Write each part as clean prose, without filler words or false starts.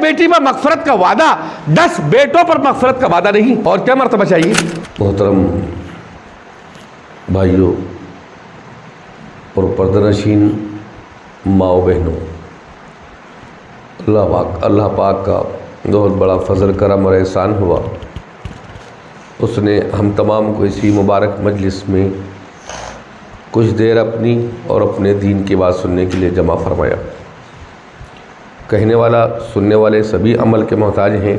बेटी पर मगफरत का वादा, 10 बेटों पर मगफरत का वादा नहीं। और क्या मर्तबा चाहिए। मोहतरम भाइयों और पर्दनशीन माओ बहनों, अल्लाह पाक का बहुत बड़ा फजल करम और एहसान हुआ। उसने हम तमाम को इसी मुबारक मजलिस में कुछ देर अपनी और अपने दीन की बात सुनने के लिए जमा फरमाया। कहने वाला सुनने वाले सभी अमल के मोहताज हैं।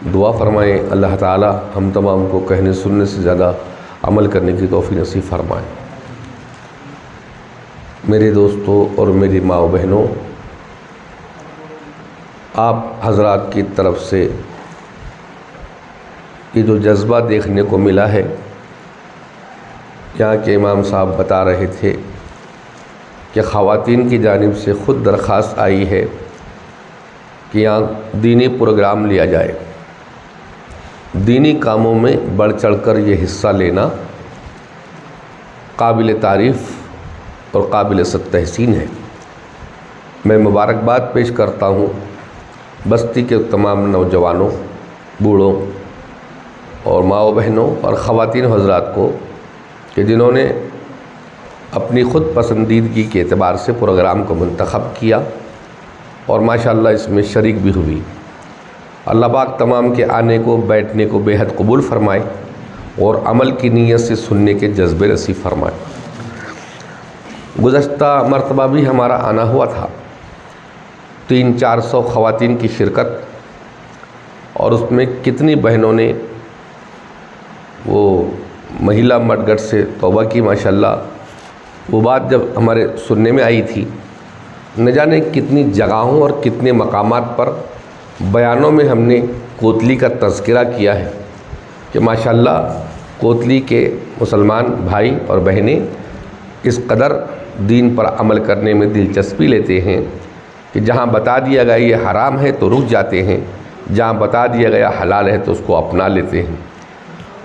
दुआ फरमाएँ अल्लाह ताला हम तमाम को कहने सुनने से ज़्यादा अमल करने की तौफीक नसीब फरमाएँ। मेरे दोस्तों और मेरी माँ बहनों, आप हजरात की तरफ से ये जो जज्बा देखने को मिला है, यहाँ के इमाम साहब बता रहे थे कि ख़वातीन की जानिब से ख़ुद दरख्वास्त आई है कि यहाँ दीनी प्रोग्राम लिया जाए। दीनी कामों में बढ़ चढ़कर ये हिस्सा लेना काबिल तारीफ़ और काबिल तहसीन है। मैं मुबारकबाद पेश करता हूँ बस्ती के तमाम नौजवानों, बूढ़ों और माओ बहनों और ख़वातीन हज़रात को कि जिन्होंने अपनी ख़ुद पसंदीदगी के एतबार से प्रोग्राम को मुंतख़ब किया और माशाअल्लाह इसमें शरीक भी हुई। अल्लाह पाक तमाम के आने को, बैठने को बेहद कबूल फ़रमाए और अमल की नीयत से सुनने के जज्बे नसीब फ़रमाए। गुज़श्ता मरतबा भी हमारा आना हुआ था, 300-400 ख़वातीन की शिरकत, और उसमें कितनी बहनों ने वो महिला मडगट से तौबा की माशाअल्लाह। वो बात जब हमारे सुनने में आई थी, न जाने कितनी जगहों और कितने मकामात पर बयानों में हमने कोतली का तज़किरा किया है कि माशाअल्लाह कोतली के मुसलमान भाई और बहनें इस कदर दीन पर अमल करने में दिलचस्पी लेते हैं कि जहाँ बता दिया गया ये हराम है तो रुक जाते हैं, जहाँ बता दिया गया हलाल है तो उसको अपना लेते हैं।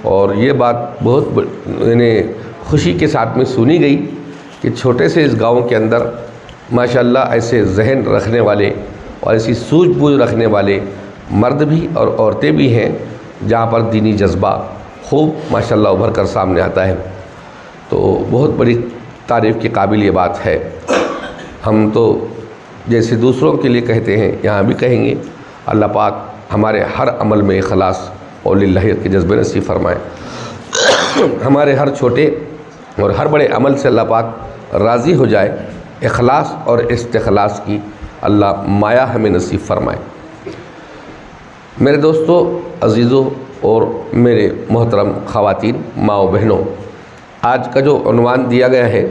और ये बात बहुत खुशी के साथ में सुनी गई कि छोटे से इस गांव के अंदर माशाअल्लाह ऐसे जहन रखने वाले और ऐसी सूझबूझ रखने वाले मर्द भी और औरतें भी हैं जहाँ पर दीनी जज्बा खूब माशाअल्लाह उभर कर सामने आता है। तो बहुत बड़ी तारीफ़ के काबिल ये बात है। हम तो जैसे दूसरों के लिए कहते हैं यहाँ भी कहेंगे, अल्लाह पाक हमारे हर अमल में इखलास और लिल्लाह के जज्बे नसीब फरमाए। हमारे हर छोटे और हर बड़े अमल से अल्लाह पाक राज़ी हो जाए। इखलास और इस्तिखलास की अल्लाह माया हमें नसीब फरमाए। मेरे दोस्तों, अज़ीज़ों और मेरे मोहतरम ख़वातीन, माओ बहनों, आज का जो उन्वान दिया गया है,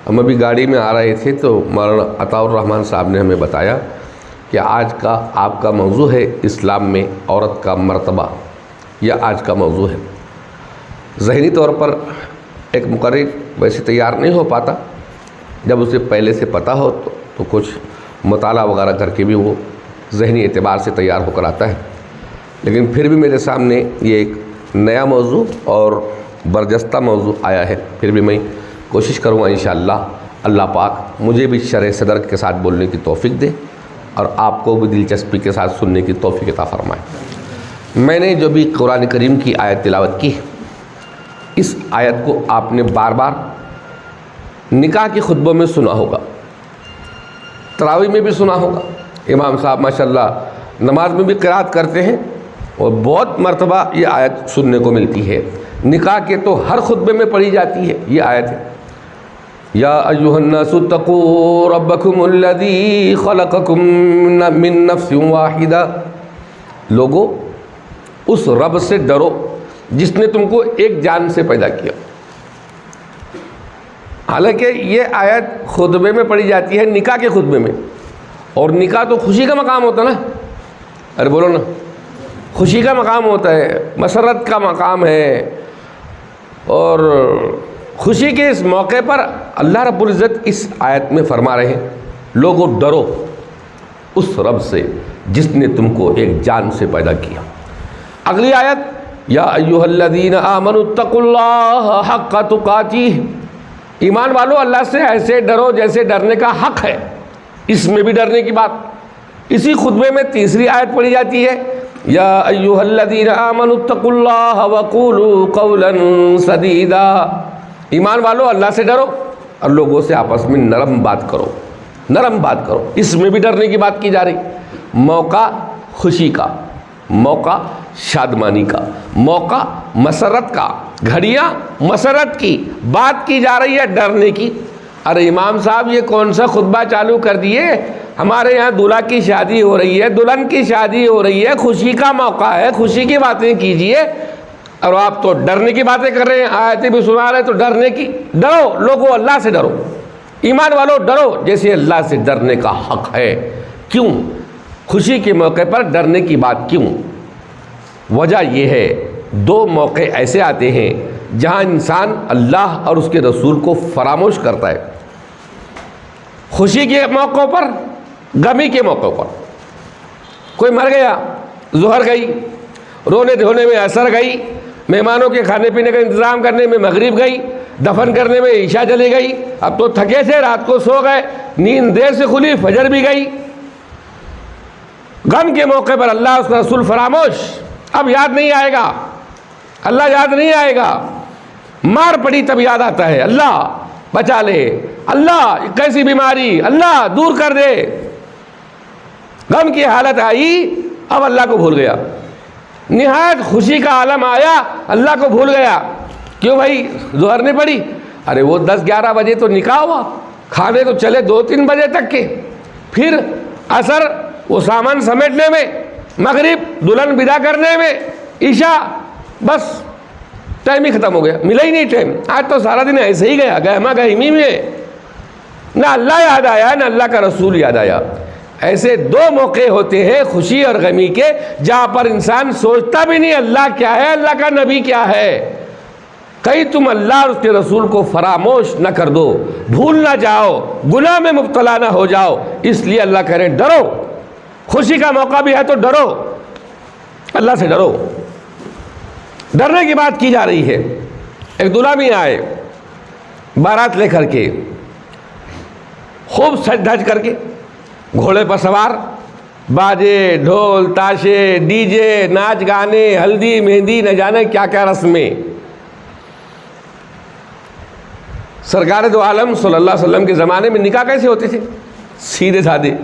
हम अभी गाड़ी में आ रहे थे तो मौलाना अताउर रहमान साहब ने हमें बताया कि आज का आपका मौजू है इस्लाम में औरत का मर्तबा, यह आज का मौजू है। ज़हनी तौर पर एक मुकर्रिर वैसे तैयार नहीं हो पाता, जब उसे पहले से पता हो तो कुछ मुताला वगैरह करके भी वो ज़हनी एतबार से तैयार होकर आता है। लेकिन फिर भी मेरे सामने ये एक नया मौजू और बरजस्ता मौजू आया है, फिर भी मैं कोशिश करूँगा इंशाअल्लाह अल्लाह पाक मुझे भी शरह सदर के साथ बोलने की तौफीक दे और आपको भी दिलचस्पी के साथ सुनने की तौफीक अता फरमाए। मैंने जो भी कुरान करीम की आयत तिलावत की, इस आयत को आपने बार बार निकाह के खुतबों में सुना होगा, तरावी में भी सुना होगा। इमाम साहब माशाअल्लाह नमाज में भी क़िराअत करते हैं और बहुत मरतबा ये आयत सुनने को मिलती है। निकाह के तो हर खुतबे में पढ़ी जाती है ये आयत है, या अय्युहन्नासु तक़ू रब्बकुमुल्लज़ी ख़लक़कुम मिन नफ़्सिन वाहिदा। लोगो, उस रब से डरो जिसने तुमको एक जान से पैदा किया। हालांकि ये आयत खुतबे में पढ़ी जाती है, निकाह के खुतबे में, और निकाह तो खुशी का मकाम होता है ना। अरे बोलो ना, खुशी का मकाम होता है, मसरत का मकाम है। और खुशी के इस मौके पर अल्लाह रब्बुल इज़्ज़त इस आयत में फरमा रहे हैं, लोगों डरो उस रब से जिसने तुमको एक जान से पैदा किया। अगली आयत, या अय्युहल्लज़ीना आमनुत्तकुल्लाह हक़्क़ तुक़ातिह। ईमान वालों, अल्लाह से ऐसे डरो जैसे डरने का हक़ है। इसमें भी डरने की बात, इसी खुतबे में तीसरी आयत पढ़ी जाती है, या अय्युहल्लज़ीना आमनुत्तकुल्लाह वक़ूलू क़ौलन सदीदा। ईमान वालो, अल्लाह से डरो और लोगों से आपस में नरम बात करो, नरम बात करो। इसमें भी डरने की बात की जा रही। मौका खुशी का, मौका शादमानी का, मौका मसरत का, घड़ियाँ मसरत की बात की जा रही है, डरने की। अरे इमाम साहब, ये कौन सा खुतबा चालू कर दिए? हमारे यहाँ दूल्हा की शादी हो रही है, दुल्हन की शादी हो रही है, खुशी का मौका है, खुशी की बातें कीजिए, और आप तो डरने की बातें कर रहे हैं। आयतें भी सुना रहे तो डरने की। डरो लोगों, अल्लाह से डरो, ईमान वालों डरो, जैसे अल्लाह से डरने का हक है। क्यों खुशी के मौके पर डरने की बात क्यों? वजह यह है, दो मौके ऐसे आते हैं जहां इंसान अल्लाह और उसके रसूल को फरामोश करता है। खुशी के मौक़ों पर, गमी के मौक़ों पर। कोई मर गया, ज़ोहर गई, रोने धोने में असर गई, मेहमानों के खाने पीने का इंतज़ाम करने में मगरिब गई, दफन करने में ईशा चली गई। अब तो थके थे, रात को सो गए, नींद देर से खुली, फजर भी गई। गम के मौके पर अल्लाह उसका रसूल फरामोश। अब याद नहीं आएगा, अल्लाह याद नहीं आएगा। मार पड़ी तब याद आता है, अल्लाह बचा ले, अल्लाह कैसी बीमारी, अल्लाह दूर कर दे। गम की हालत आई, अब अल्लाह को भूल गया। निहायत खुशी का आलम आया, अल्लाह को भूल गया। क्यों भाई, ज़ोहर नहीं पड़ी? अरे वो 10-11 बजे तो निकाह हुआ, खाने तो चले 2-3 बजे तक के, फिर असर वो सामान समेटने में, मगरिब दुल्हन विदा करने में, ईशा, बस टाइम ही ख़त्म हो गया, मिला ही नहीं टाइम। आज तो सारा दिन ऐसे ही गया, गहमा गहमी में, ना अल्लाह याद आया ना अल्लाह का रसूल याद आया। ऐसे दो मौके होते हैं खुशी और गमी के, जहाँ पर इंसान सोचता भी नहीं अल्लाह क्या है, अल्लाह का नबी क्या है। कहीं तुम अल्लाह और उसके रसूल को फरामोश न कर दो, भूल ना जाओ, गुनाह में मुब्तला ना हो जाओ। इसलिए अल्लाह कह रहे हैं डरो, खुशी का मौका भी है तो डरो, अल्लाह से डरो। डरने की बात की जा रही है। एक दूल्हा भी आए बारात लेकर के, खूब सज धज करके, घोड़े पर सवार, बाजे ढोल ताशे डीजे, नाच गाने, हल्दी मेहंदी, न जाने क्या क्या रस्में। सरकार दो आलम सल्लल्लाहु अलैहि वसल्लम के ज़माने में निकाह कैसे होते थे? सीधे साधे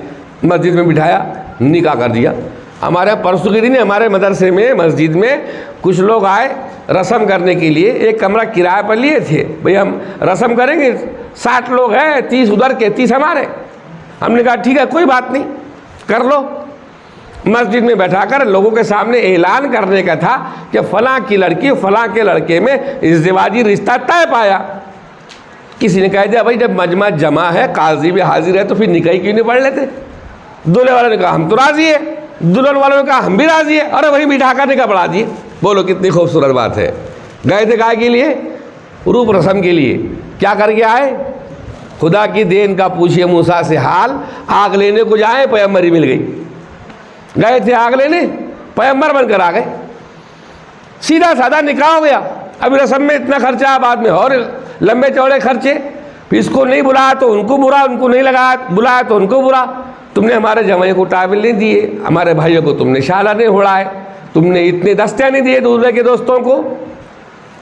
मस्जिद में बिठाया, निकाह कर दिया। हमारे परसों के दिन हमारे मदरसे में, मस्जिद में कुछ लोग आए रस्म करने के लिए, एक कमरा किराए पर लिए थे। भाई हम रस्म करेंगे, 60 लोग हैं, 30 उधर के 30 हमारे। हमने कहा ठीक है, कोई बात नहीं, कर लो। मस्जिद में बैठाकर लोगों के सामने ऐलान करने का था कि फ़लाँ की लड़की फ़लाँ के लड़के में इज़्दिवाजी रिश्ता तय पाया। किसी ने कह दिया भाई जब मजमा जमा है, काजी भी हाजिर है, तो फिर निकाह क्यों नहीं पढ़ लेते? दूल्हे वालों ने कहा हम तो राज़ी है, दुल्हन वालों ने कहा हम भी राज़ी है, अरे वही बिठा कर निकाह पढ़ा दिए। बोलो कितनी खूबसूरत बात है। गए थे गाय के लिए, रूप रस्म के लिए, क्या करके आए? खुदा की देन का पूछिए मूसा से हाल, आग लेने को जाए पैगम्बरी मिल गई। गए थे आग लेने, पैगम्बर बनकर आ गए, सीधा साधा निकाह हो गया। अभी रस्म में इतना खर्चा, बाद में और लंबे चौड़े खर्चे, फिर इसको नहीं बुलाया तो उनको बुरा, उनको नहीं लगाया बुलाया तो उनको बुरा। तुमने हमारे जमाई को टावल नहीं दिए, हमारे भाइयों को तुमने शाला नहीं उड़ाए, तुमने इतने दस्ते नहीं दिए दूसरे के दोस्तों को,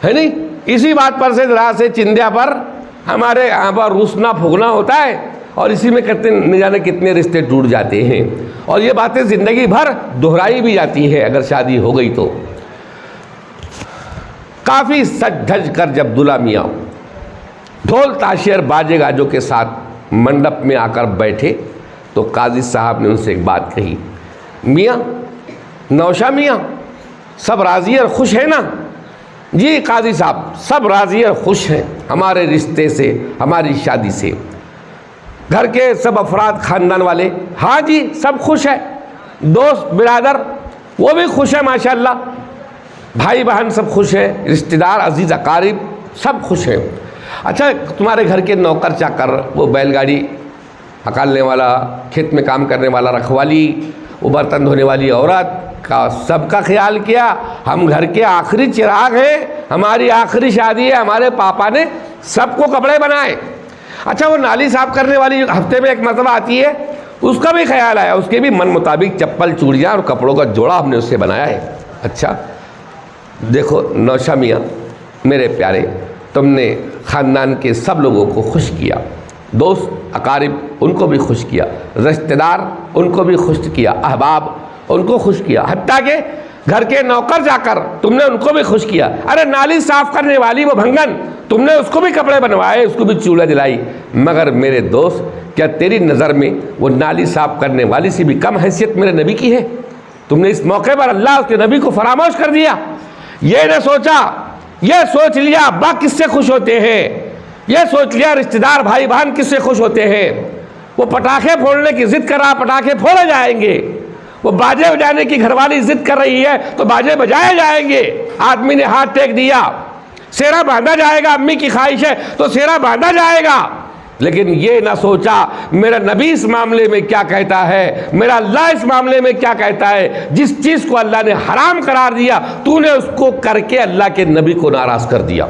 है नहीं? इसी बात पर से जरा से चिंध्या पर हमारे यहाँ पर रूसना फूकना होता है, और इसी में कितने न जाने कितने रिश्ते टूट जाते हैं। और ये बातें ज़िंदगी भर दोहराई भी जाती है अगर शादी हो गई तो। काफ़ी सज धज कर जब दूल्हा मियाँ ढोल ताशेर बाजे गाजों के साथ मंडप में आकर बैठे, तो काजी साहब ने उनसे एक बात कही, मियाँ नौशा मियाँ, सब राज़ी और खुश है ना? जी काजी साहब, सब राज़ी और खुश हैं हमारे रिश्ते से, हमारी शादी से। घर के सब अफराद ख़ानदान वाले, हाँ जी सब खुश है, दोस्त बिरादर वो भी खुश है माशाअल्लाह, भाई बहन सब खुश हैं, रिश्तेदार अजीज़ अकारिब सब खुश हैं। अच्छा तुम्हारे घर के नौकर चाकर, वो बैलगाड़ी हकालने वाला, खेत में काम करने वाला रखवाली, वो बर्तन धोने वाली औरत का सबका ख्याल किया? हम घर के आखिरी चिराग हैं, हमारी आखिरी शादी है, हमारे पापा ने सबको कपड़े बनाए। अच्छा वो नाली साफ़ करने वाली हफ्ते में एक मरतबा आती है, उसका भी ख्याल आया, उसके भी मन मुताबिक चप्पल, चूड़ियाँ और कपड़ों का जोड़ा हमने उससे बनाया है। अच्छा देखो नौशा मियाँ मेरे प्यारे, तुमने ख़ानदान के सब लोगों को खुश किया, दोस्त अकारिब उनको भी खुश किया, रिश्तेदार उनको भी खुश किया, अहबाब उनको खुश किया, हत्ता के घर के नौकर जाकर तुमने उनको भी खुश किया। अरे नाली साफ करने वाली वो भंगन, तुमने उसको भी कपड़े बनवाए, उसको भी चूड़ा दिलाई। मगर मेरे दोस्त, क्या तेरी नज़र में वो नाली साफ करने वाली से भी कम हैसियत मेरे नबी की है? तुमने इस मौके पर अल्लाह उसके नबी को फरामोश कर दिया। ये न सोचा, ये सोच लिया अब्बा किससे खुश होते हैं, ये सोच लिया रिश्तेदार भाई बहन किससे खुश होते हैं। वो पटाखे फोड़ने की जिद कर रहा, पटाखे फोड़े जाएंगे। वो बाजे बजाने की घरवाली जिद कर रही है तो बाजे बजाए जाएंगे। आदमी ने हाथ टेक दिया, सेरा बांधा जाएगा, अम्मी की ख्वाहिश है तो सेरा बांधा जाएगा। लेकिन ये ना सोचा मेरा नबी इस मामले में क्या कहता है, मेरा अल्लाह इस मामले में क्या कहता है। जिस चीज़ को अल्लाह ने हराम करार दिया तूने उसको करके अल्लाह के नबी को नाराज़ कर दिया।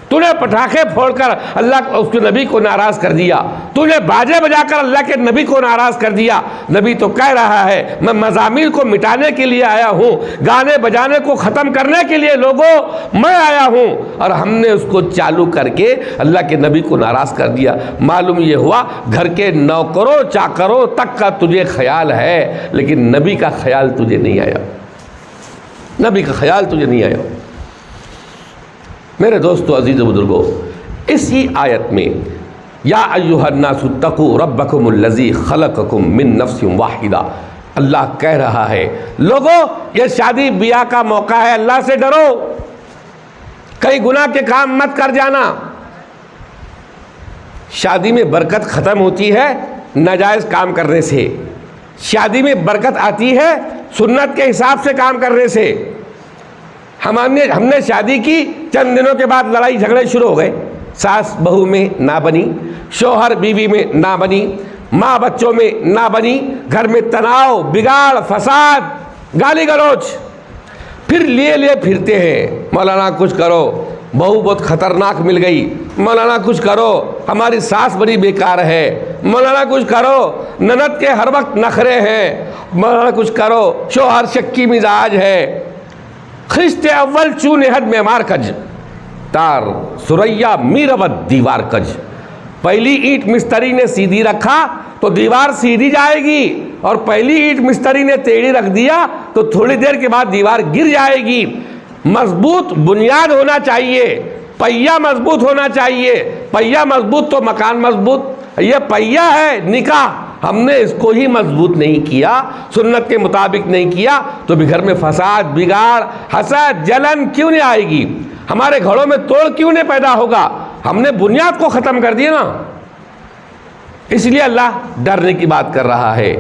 तूने पटाखे फोड़कर अल्लाह उसके नबी को नाराज़ कर दिया, तूने बाजे बजाकर अल्लाह के नबी को नाराज़ कर दिया। नबी तो कह रहा है मैं मज़ामीर को मिटाने के लिए आया हूँ, गाने बजाने को ख़त्म करने के लिए लोगों मैं आया हूँ, और हमने उसको चालू करके अल्लाह के नबी को नाराज़ कर दिया। मालूम ये हुआ घर के नौकरों चाकरों तक का तुझे ख्याल है, लेकिन नबी का ख्याल तुझे नहीं आया, नबी का ख्याल तुझे नहीं आया। मेरे दोस्तों अजीज़ बुजुर्गों, इसी आयत में या अय्युहन्नासु तक़ू रब्बकुमुल्लज़ी खलक़कुम मिन नफ्सिन वाहिदा, अल्लाह कह रहा है लोगों ये शादी ब्याह का मौका है, अल्लाह से डरो, कई गुनाह के काम मत कर जाना। शादी में बरकत ख़त्म होती है नाजायज़ काम करने से, शादी में बरकत आती है सुन्नत के हिसाब से काम करने से। हमने शादी की, चंद दिनों के बाद लड़ाई झगड़े शुरू हो गए, सास बहू में ना बनी, शौहर बीवी में ना बनी, माँ बच्चों में ना बनी, घर में तनाव, बिगाड़, फसाद, गाली गलौज। फिर लिए फिरते हैं, मौलाना कुछ करो, बहू बहुत ख़तरनाक मिल गई, मौलाना कुछ करो, हमारी सास बड़ी बेकार है, मौलाना कुछ करो, ननद के हर वक्त नखरे हैं, मौलाना कुछ करो, शौहर शक्की मिजाज है। खिस्ते अव्वल चूने हद में मार कज, तार सुरैया मीरवत दीवार कज। पहली ईंट मिस्त्री ने सीधी रखा तो दीवार सीधी जाएगी, और पहली ईंट मिस्त्री ने टेढ़ी रख दिया तो थोड़ी देर के बाद दीवार गिर जाएगी। मजबूत बुनियाद होना चाहिए, पहिया मजबूत होना चाहिए, पहिया मजबूत तो मकान मजबूत। ये पहिया है निकाह, हमने इसको ही मजबूत नहीं किया, सुन्नत के मुताबिक नहीं किया, तो भी घर में फसाद, बिगाड़, हसद, जलन क्यों नहीं आएगी, हमारे घरों में तोड़ क्यों नहीं पैदा होगा। हमने बुनियाद को ख़त्म कर दिया ना। इसलिए अल्लाह डरने की बात कर रहा है,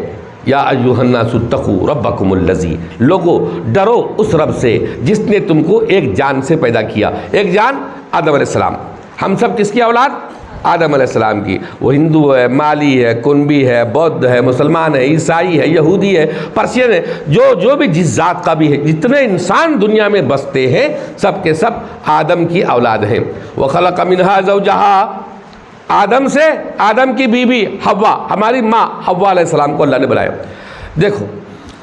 या अय्युहन्नासु तक़ू रब्बकुमुल्लज़ी, लोगों डरो उस रब से जिसने तुमको एक जान से पैदा किया। एक जान आदम अलैहिस्सलाम, हम सब किसकी औलाद? आदम अलैहिस्सलाम की। वो हिंदू है, माली है, कुनबी है, बौद्ध है, मुसलमान है, ईसाई है, यहूदी है, पर्शियन है, जो भी जिस जात का भी है, जितने इंसान दुनिया में बसते हैं सब के सब आदम की औलाद हैं। व खलक़ मिन्हा ज़ौजहा, आदम से आदम की बीवी हव्वा, हमारी माँ हव्वा अलैहिस्सलाम को अल्लाह ने बनाया। देखो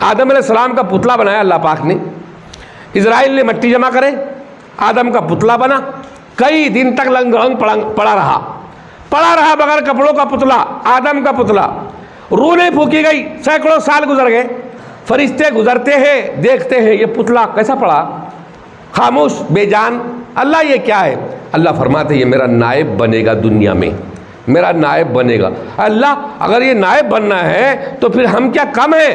आदम अलैहिस्सलाम का पुतला बनाया अल्लाह पाक ने, इजराइल ने मिट्टी जमा करे, आदम का पुतला बना, कई दिन तक रंग पड़ा रहा बगैर कपड़ों का पुतला, आदम का पुतला। रूह नहीं फूकी गई, सैकड़ों साल गुजर गए, फरिश्ते गुजरते हैं, देखते हैं ये पुतला कैसा पड़ा, खामोश बेजान। अल्लाह ये क्या है? अल्लाह फरमाते ये मेरा नायब बनेगा दुनिया में, मेरा नायब बनेगा। अल्लाह अगर ये नायब बनना है तो फिर हम क्या कम है?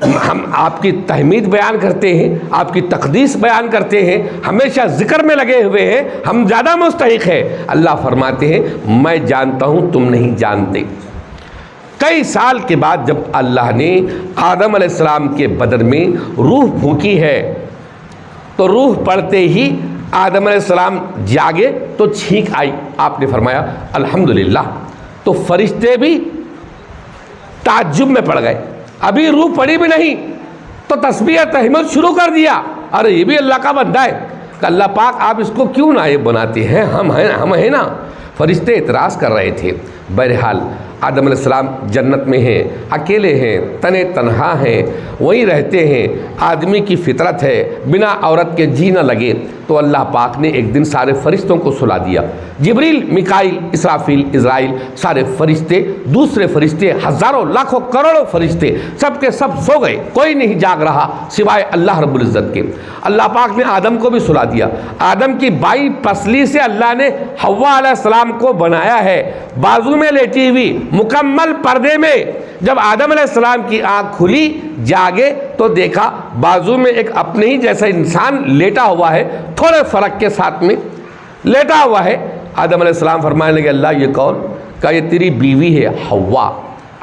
हम आपकी तहमीद बयान करते हैं, आपकी तकदीस बयान करते हैं, हमेशा जिक्र में लगे हुए हैं, हम ज़्यादा मुस्तहिक है। अल्लाह फरमाते हैं मैं जानता हूँ तुम नहीं जानते। कई साल के बाद जब अल्लाह ने आदम अलैहिस्सलाम के बदन में रूह फूंकी है तो रूह पड़ते ही आदम अलैहिस्सलाम जागे तो छींक आई। आपने फरमाया अल्हम्दुलिल्लाह। तो फरिश्ते भी ताज्जुब में पड़ गए, अभी रूह पड़ी भी नहीं तो तस्बीह तहमीद शुरू कर दिया। अरे ये भी अल्लाह का बंदा है, अल्लाह पाक आप इसको क्यों नायब बनाते हैं, हम हैं ना। फरिश्ते इतराज़ कर रहे थे। बहरहाल आदम अलैहिस्सलाम जन्नत में हैं, अकेले हैं, तने तन्हा हैं, वहीं रहते हैं। आदमी की फितरत है बिना औरत के जी न लगे, तो अल्लाह पाक ने एक दिन सारे फरिश्तों को सुला दिया। जिब्रील, मिकाईल, इसराफील, इज़राइल, सारे फरिश्ते, दूसरे फरिश्ते, हज़ारों लाखों करोड़ों फरिश्ते, सब के सब सो गए, कोई नहीं जाग रहा सिवाय अल्लाह रब्बुल इज़्ज़त के। अल्लाह पाक ने आदम को भी सुला दिया। आदम की बाई पसली से अल्लाह ने हव्वा अलैहिस्सलाम को बनाया है, बाजू में लेटी हुई मुकम्मल पर्दे में। जब आदम अलैहिस्सलाम की आँख खुली, जागे, तो देखा बाजू में एक अपने ही जैसा इंसान लेटा हुआ है, थोड़े फ़र्क के साथ में लेटा हुआ है। आदम अलैहिस्सलाम फरमाने लगे, अल्लाह ये कौन? कहा ये तेरी बीवी है हव्वा।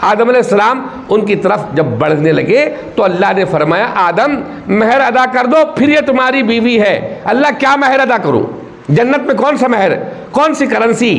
आदम अलैहिस्सलाम उनकी तरफ जब बढ़ने लगे तो अल्लाह ने फरमाया, आदम महर अदा कर दो, फिर ये तुम्हारी बीवी है। अल्लाह क्या महर अदा करूं? जन्नत में कौन सा महर, कौन सी करेंसी,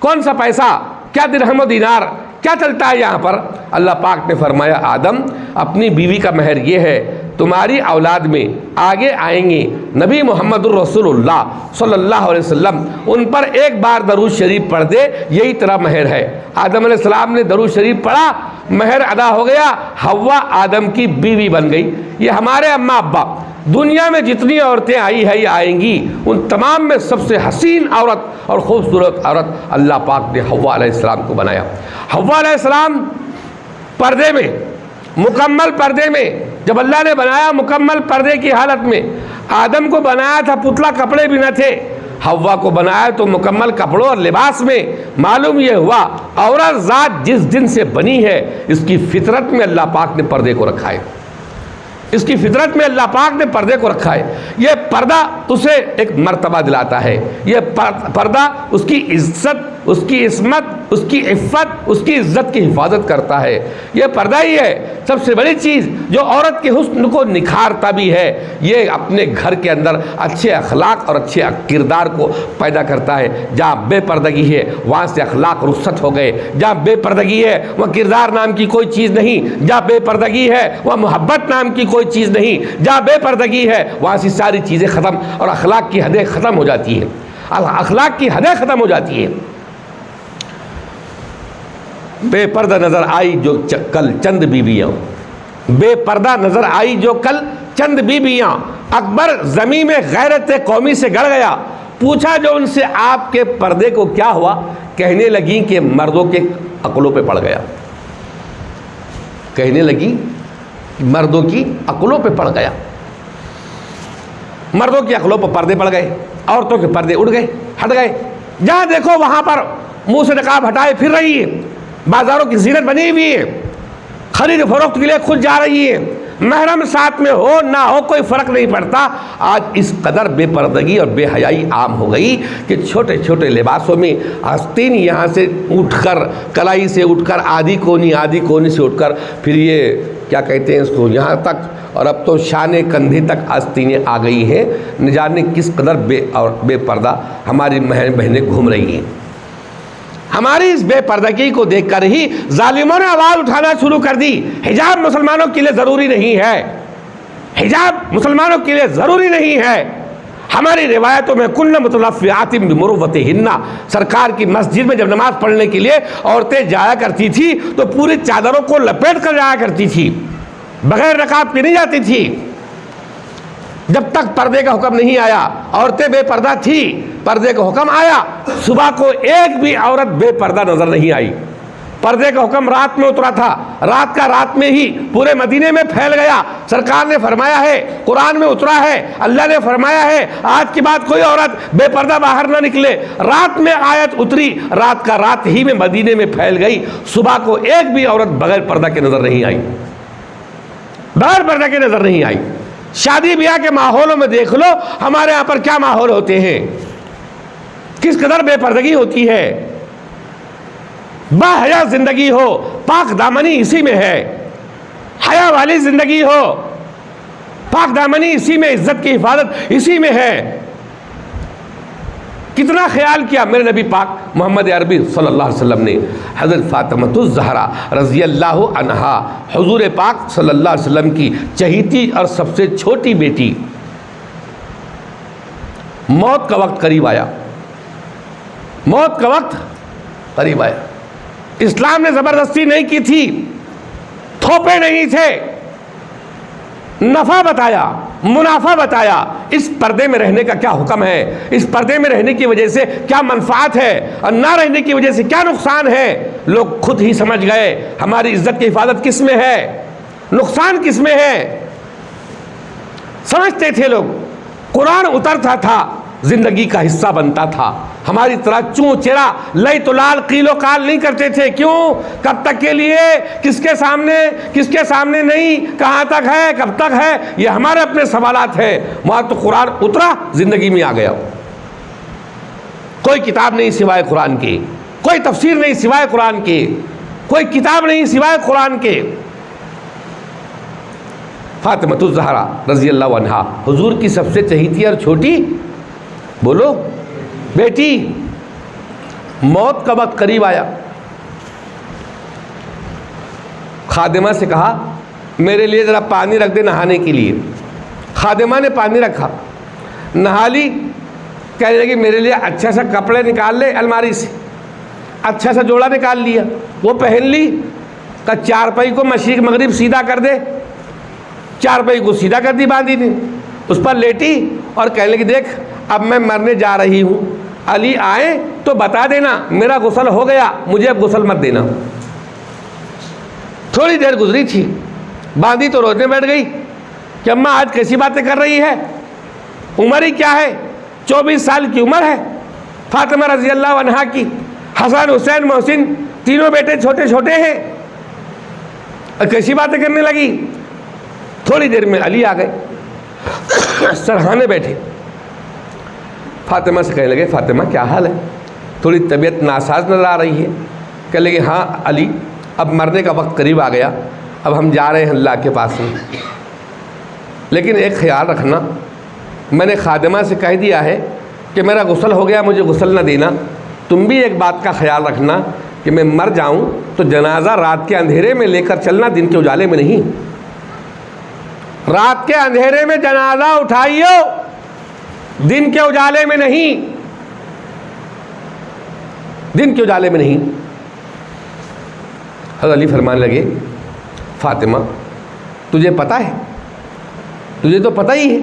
कौन सा पैसा, क्या दिरहम व दीनार, क्या चलता है यहाँ पर? अल्लाह पाक ने फरमाया, आदम अपनी बीवी का महर ये है, तुम्हारी औलाद में आगे आएंगे नबी मोहम्मदुर रसूलुल्लाह सल्लल्लाहु अलैहि वसल्लम, उन पर एक बार दरूद शरीफ पढ़ दे, यही तेरा महर है। आदम अलैहिस्सलाम ने दरूद शरीफ पढ़ा, महर अदा हो गया, हव्वा आदम की बीवी बन गई। ये हमारे अम्मा अब्बा, दुनिया में जितनी औरतें आई है या आएंगी, उन तमाम में सबसे हसीन औरत और ख़ूबसूरत औरत अल्लाह पाक ने हव्वा अलैहिस्सलाम को बनाया। हव्वा अलैहिस्सलाम पर्दे में, मुकम्मल पर्दे में, जब अल्लाह ने बनाया मुकम्मल पर्दे की हालत में, आदम को बनाया था पुतला, कपड़े भी न थे, हव्वा को बनाया तो मुकम्मल कपड़ों और लिबास में। मालूम ये हुआ औरत ज़ात जिस दिन से बनी है, इसकी फितरत में अल्लाह पाक ने पर्दे को रखा है, इसकी फितरत में अल्लाह पाक ने पर्दे को रखा है। ये पर्दा उसे एक मर्तबा दिलाता है, ये पर्दा उसकी इज्जत, उसकी इस्मत, उसकी इफ़्फ़त, उसकी इज्जत की हिफाजत करता है। ये पर्दा ही है सबसे बड़ी चीज़ जो औरत के हुस्न को निखारता भी है। ये अपने घर के अंदर अच्छे अखलाक और अच्छे किरदार को पैदा करता है। जहाँ बेपर्दगी है वहाँ से अखलाक रुखसत हो गए, जहाँ बेपर्दगी है वह किरदार नाम की कोई चीज़ नहीं, जहाँ बेपर्दगी है वह मोहब्बत नाम की कोई चीज़ नहीं, जहाँ बेपर्दगी है वहाँ से सारी चीज़ें ख़त्म और अखलाक की हदें ख़त्म हो जाती हैं, अखलाक की हदें ख़त्म हो जाती हैं। बेपर्दा नज़र आई जो कल चंद बीबियाँ, बेपर्दा नज़र आई जो कल चंद बीबियाँ। अकबर ज़मीन में गैरत कौमी से गड़ गया। पूछा जो उनसे, आपके पर्दे को क्या हुआ? कहने लगी कि मर्दों के अक्लों पे पड़ गया। कहने लगी मर्दों की अक्लों पे पड़ गया, मर्दों की अक्लों पर पर्दे पड़ गए, औरतों के पर्दे उड़ गए, हट गए। जहाँ देखो वहाँ पर मुँह से नकाब हटाए फिर रही है, बाज़ारों की ज़ीनत बनी हुई है, खरीद फरोख्त के लिए खुद जा रही है, महरम साथ में हो ना हो कोई फ़र्क नहीं पड़ता। आज इस कदर बेपर्दगी और बेहयाई आम हो गई कि छोटे छोटे लिबासों में आस्तीन यहाँ से उठकर, कलाई से उठकर आधी कोनी से उठकर, फिर ये क्या कहते हैं इसको, यहाँ तक, और अब तो शाने कंधे तक आस्तीनें आ गई हैं। न जाने किस कदर बेपर्दा हमारी बहनें घूम रही हैं। हमारी इस बेपर्दगी को देखकर ही जालिमों ने आवाज़ उठाना शुरू कर दी, हिजाब मुसलमानों के लिए ज़रूरी नहीं है, हिजाब मुसलमानों के लिए ज़रूरी नहीं है। हमारी रिवायतों में कुल्ल मुतलफ़ियातिन बिमुरुव्वतिहिन्ना, सरकार की मस्जिद में जब नमाज़ पढ़ने के लिए औरतें जाया करती थी तो पूरी चादरों को लपेट कर जाया करती थी, बगैर नकाब के नहीं जाती थी। जब तक पर्दे का हुक्म नहीं आया, औरतें बेपर्दा थी, पर्दे का हुक्म आया, सुबह को एक भी औरत बेपर्दा नजर नहीं आई। पर्दे का हुक्म रात में उतरा था, रात का रात में ही पूरे मदीने में फैल गया। सरकार ने फरमाया है, कुरान में उतरा है, अल्लाह ने फरमाया है, आज के बाद कोई औरत बेपर्दा बाहर ना निकले। रात में आयत उतरी, रात का रात ही में मदीने में फैल गई। सुबह को एक भी औरत बगैर पर्दा के नजर नहीं आई, बगैर पर्दा के नजर नहीं आई। शादी ब्याह के माहौलों में देख लो हमारे यहाँ पर क्या माहौल होते हैं, किस कदर बेपर्दगी होती है। बाहया जिंदगी हो, पाक दामनी इसी में है, हया वाली जिंदगी हो, पाक दामनी इसी में, इज्जत की हिफाजत इसी में है। कितना ख्याल किया मेरे नबी पाक मोहम्मद अरबी सल्लल्लाहु अलैहि वसल्लम ने। हज़रत फातिमा ज़हरा रज़ी अल्लाहु अन्हा, हुज़ूर पाक सल्लल्लाहु अलैहि वसल्लम की चहीती और सबसे छोटी बेटी, मौत का वक्त करीब आया, मौत का वक्त करीब आया। इस्लाम ने ज़बरदस्ती नहीं की थी, थोपे नहीं थे, नफ़ा बताया, मुनाफा बताया। इस पर्दे में रहने का क्या हुक्म है, इस पर्दे में रहने की वजह से क्या मनफात है और ना रहने की वजह से क्या नुकसान है। लोग खुद ही समझ गए हमारी इज्जत की हिफाजत किस में है, नुकसान किस में है। समझते थे लोग, कुरान उतरता था, जिंदगी का हिस्सा बनता था। हमारी तरह चूं चेरा लई तो लाल कीलो काल नहीं करते थे। क्यों, कब तक के लिए, किसके सामने नहीं, कहाँ तक है, कब तक है, ये हमारे अपने सवालात हैं। वहाँ तो कुरान उतरा, जिंदगी में आ गया। कोई किताब नहीं सिवाय कुरान की, कोई तफसीर नहीं सिवाय कुरान की, कोई किताब नहीं सिवाय कुरान के। फातिमतुज़ ज़हरा रज़ी अल्लाह अन्हा, हुजूर की सबसे चहीती और छोटी, बोलो, बेटी। मौत का वक्त करीब आया, खादिमा से कहा मेरे लिए ज़रा पानी रख दे नहाने के लिए। खादिमा ने पानी रखा, नहा ली। कहने लगी मेरे लिए अच्छा सा कपड़े निकाल ले अलमारी से। अच्छा सा जोड़ा निकाल लिया, वो पहन ली। का चारपाई को मशरिक मगरिब सीधा कर दे। चारपाई को सीधा कर दी बांदी ने, उस पर लेटी और कहने लगी देख अब मैं मरने जा रही हूँ, अली आए तो बता देना मेरा गुस्ल हो गया, मुझे अब गुस्ल मत देना। थोड़ी देर गुजरी थी, बांदी तो रोने बैठ गई कि अम्मा आज कैसी बातें कर रही है, उम्र ही क्या है, 24 साल की उम्र है फातिमा रज़ी अल्लाह अन्हा की। हसन हुसैन मोहसिन तीनों बेटे छोटे छोटे हैं, और कैसी बातें करने लगी। थोड़ी देर में अली आ गए, सरहाने बैठे। फातिमा से कहने लगे फातिमा क्या हाल है, थोड़ी तबीयत नासाज नज़र आ रही है। कहने लगे हाँ अली, अब मरने का वक्त करीब आ गया, अब हम जा रहे हैं अल्लाह के पास में। लेकिन एक ख्याल रखना, मैंने खादिमा से कह दिया है कि मेरा गुस्ल हो गया, मुझे गुस्ल न देना। तुम भी एक बात का ख्याल रखना कि मैं मर जाऊं तो जनाजा रात के अंधेरे में लेकर चलना, दिन के उजाले में नहीं। रात के अंधेरे में जनाजा उठाइयो, दिन के उजाले में नहीं, दिन के उजाले में नहीं। हज़रत अली फरमाने लगे फातिमा तुझे पता है, तुझे तो पता ही है,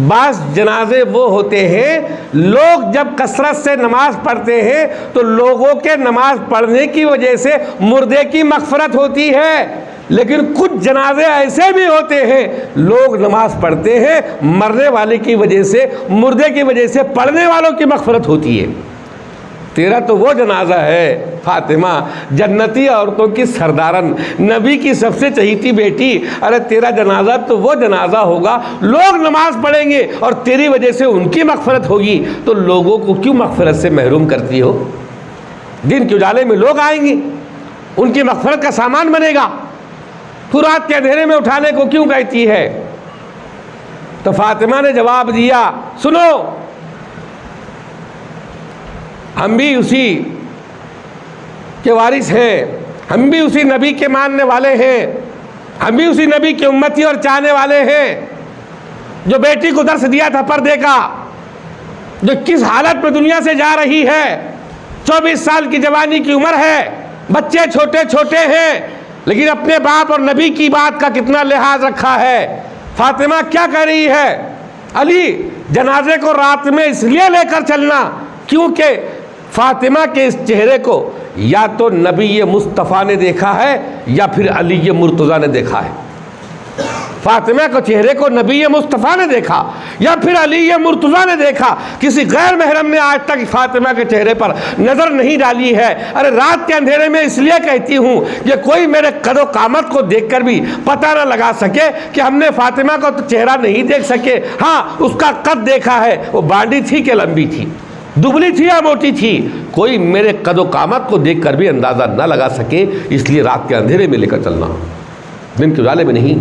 बास जनाजे वो होते हैं, लोग जब कसरत से नमाज पढ़ते हैं तो लोगों के नमाज पढ़ने की वजह से मुर्दे की मग़फ़िरत होती है। लेकिन कुछ जनाजे ऐसे भी होते हैं, लोग नमाज पढ़ते हैं, मरने वाले की वजह से, मुर्दे की वजह से पढ़ने वालों की मग़फ़िरत होती है। तेरा तो वो जनाजा है फातिमा, जन्नती औरतों की सरदारन, नबी की सबसे चहीती बेटी। अरे तेरा जनाजा तो वो जनाजा होगा, लोग नमाज पढ़ेंगे और तेरी वजह से उनकी मग़फ़िरत होगी, तो लोगों को क्यों मग़फ़िरत से महरूम करती हो। दिन के उजाले में लोग आएंगे, उनकी मग़फ़िरत का सामान बनेगा, तो रात के अंधेरे में उठाने को क्यों कहती है। तो फातिमा ने जवाब दिया सुनो, हम भी उसी के वारिस हैं, हम भी उसी नबी के मानने वाले हैं, हम भी उसी नबी के उम्मती और चाहने वाले हैं जो बेटी को दर्श दिया था पर्दे का, जो किस हालत में दुनिया से जा रही है। 24 साल की जवानी की उम्र है, बच्चे छोटे छोटे हैं, लेकिन अपने बाप और नबी की बात का कितना लिहाज रखा है। फातिमा क्या कह रही है, अली जनाजे को रात में इसलिए लेकर चलना क्योंकि फातिमा के इस चेहरे को या तो नबी मुस्तफ़ा ने देखा है या फिर अली मुर्तज़ा ने देखा है। फातिमा के चेहरे को नबी मुस्तफ़ा ने देखा या फिर अली मुर्तज़ा ने देखा, किसी गैर महरम ने आज तक फातिमा के चेहरे पर नज़र नहीं डाली है। अरे रात के अंधेरे में इसलिए कहती हूँ कि कोई मेरे कदो कामत को देखकर भी पता न लगा सके कि हमने फातिमा का तो चेहरा नहीं देख सके। हाँ, उसका कद देखा है, वो बांडी थी कि लंबी थी, दुबली थी या मोटी थी, कोई मेरे कदो कामत को देखकर भी अंदाज़ा न लगा सके, इसलिए रात के अंधेरे में लेकर चलना, दिन के उजाले में नहीं।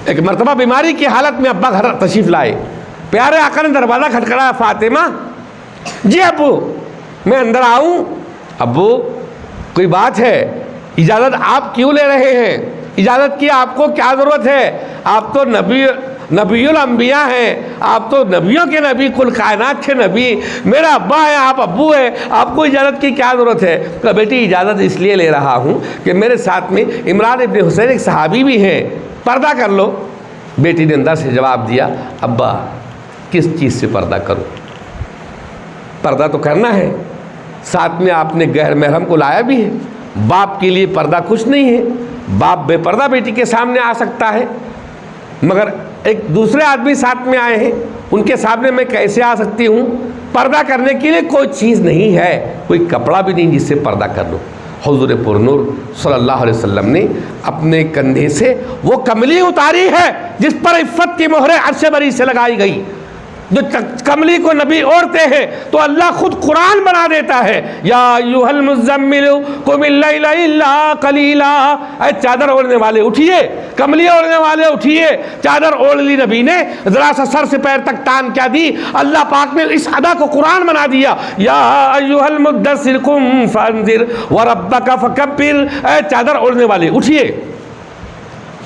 एक मरतबा बीमारी की हालत में अब्बा घर तशरीफ़ लाए, प्यारे आका ने दरवाज़ा खटखटाया, फातिमा जी अब्बू मैं अंदर आऊँ। अब्बू कोई बात है, इजाज़त आप क्यों ले रहे हैं, इजाज़त की आपको क्या ज़रूरत है, आप तो नबी नबीउल अंबिया हैं, आप तो नबियों के नबी, कुल कायनात के नबी, मेरा अब्बा है, आप अब्बू है, आपको इजाज़त की क्या ज़रूरत है? तो बेटी इजाज़त इसलिए ले रहा हूँ कि मेरे साथ में इमरान इब्न हुसैन एक सहाबी भी हैं, पर्दा कर लो। बेटी ने अंदर से जवाब दिया, अब्बा किस चीज़ से पर्दा करूँ? पर्दा तो करना है, साथ में आपने गैर महरम को लाया भी है। बाप के लिए पर्दा कुछ नहीं है, बाप बेपर्दा बेटी के सामने आ सकता है, मगर एक दूसरे आदमी साथ में आए हैं, उनके सामने मैं कैसे आ सकती हूँ? पर्दा करने के लिए कोई चीज़ नहीं है, कोई कपड़ा भी नहीं जिससे पर्दा कर लो। हुज़ूर पुरनूर सल्लल्लाहु अलैहि वसल्लम ने अपने कंधे से वो कमली उतारी है जिस पर इफ़्फ़त की मोहरें अर्श बरी से लगाई गई। जो कमली को नबी ओढ़ते हैं तो अल्लाह खुद कुरान बना देता है, या अय्युहल मुज़्ज़म्मिल कुमिल लैला इल्ला कलीला, ऐ चादर ओढ़ने वाले उठिए, कमली ओढ़ने वाले उठिए। चादर ओढ़ ली नबी ने, ज़रा सा सर से पैर तक तान क्या दी, अल्लाह पाक ने इस अदा को कुरान बना दिया। या अय्युहल मुद्दस्सिर कुम फअंज़िर व रब्बका फकब्बिर, ऐ चादर ओढ़ने वाले उठिए।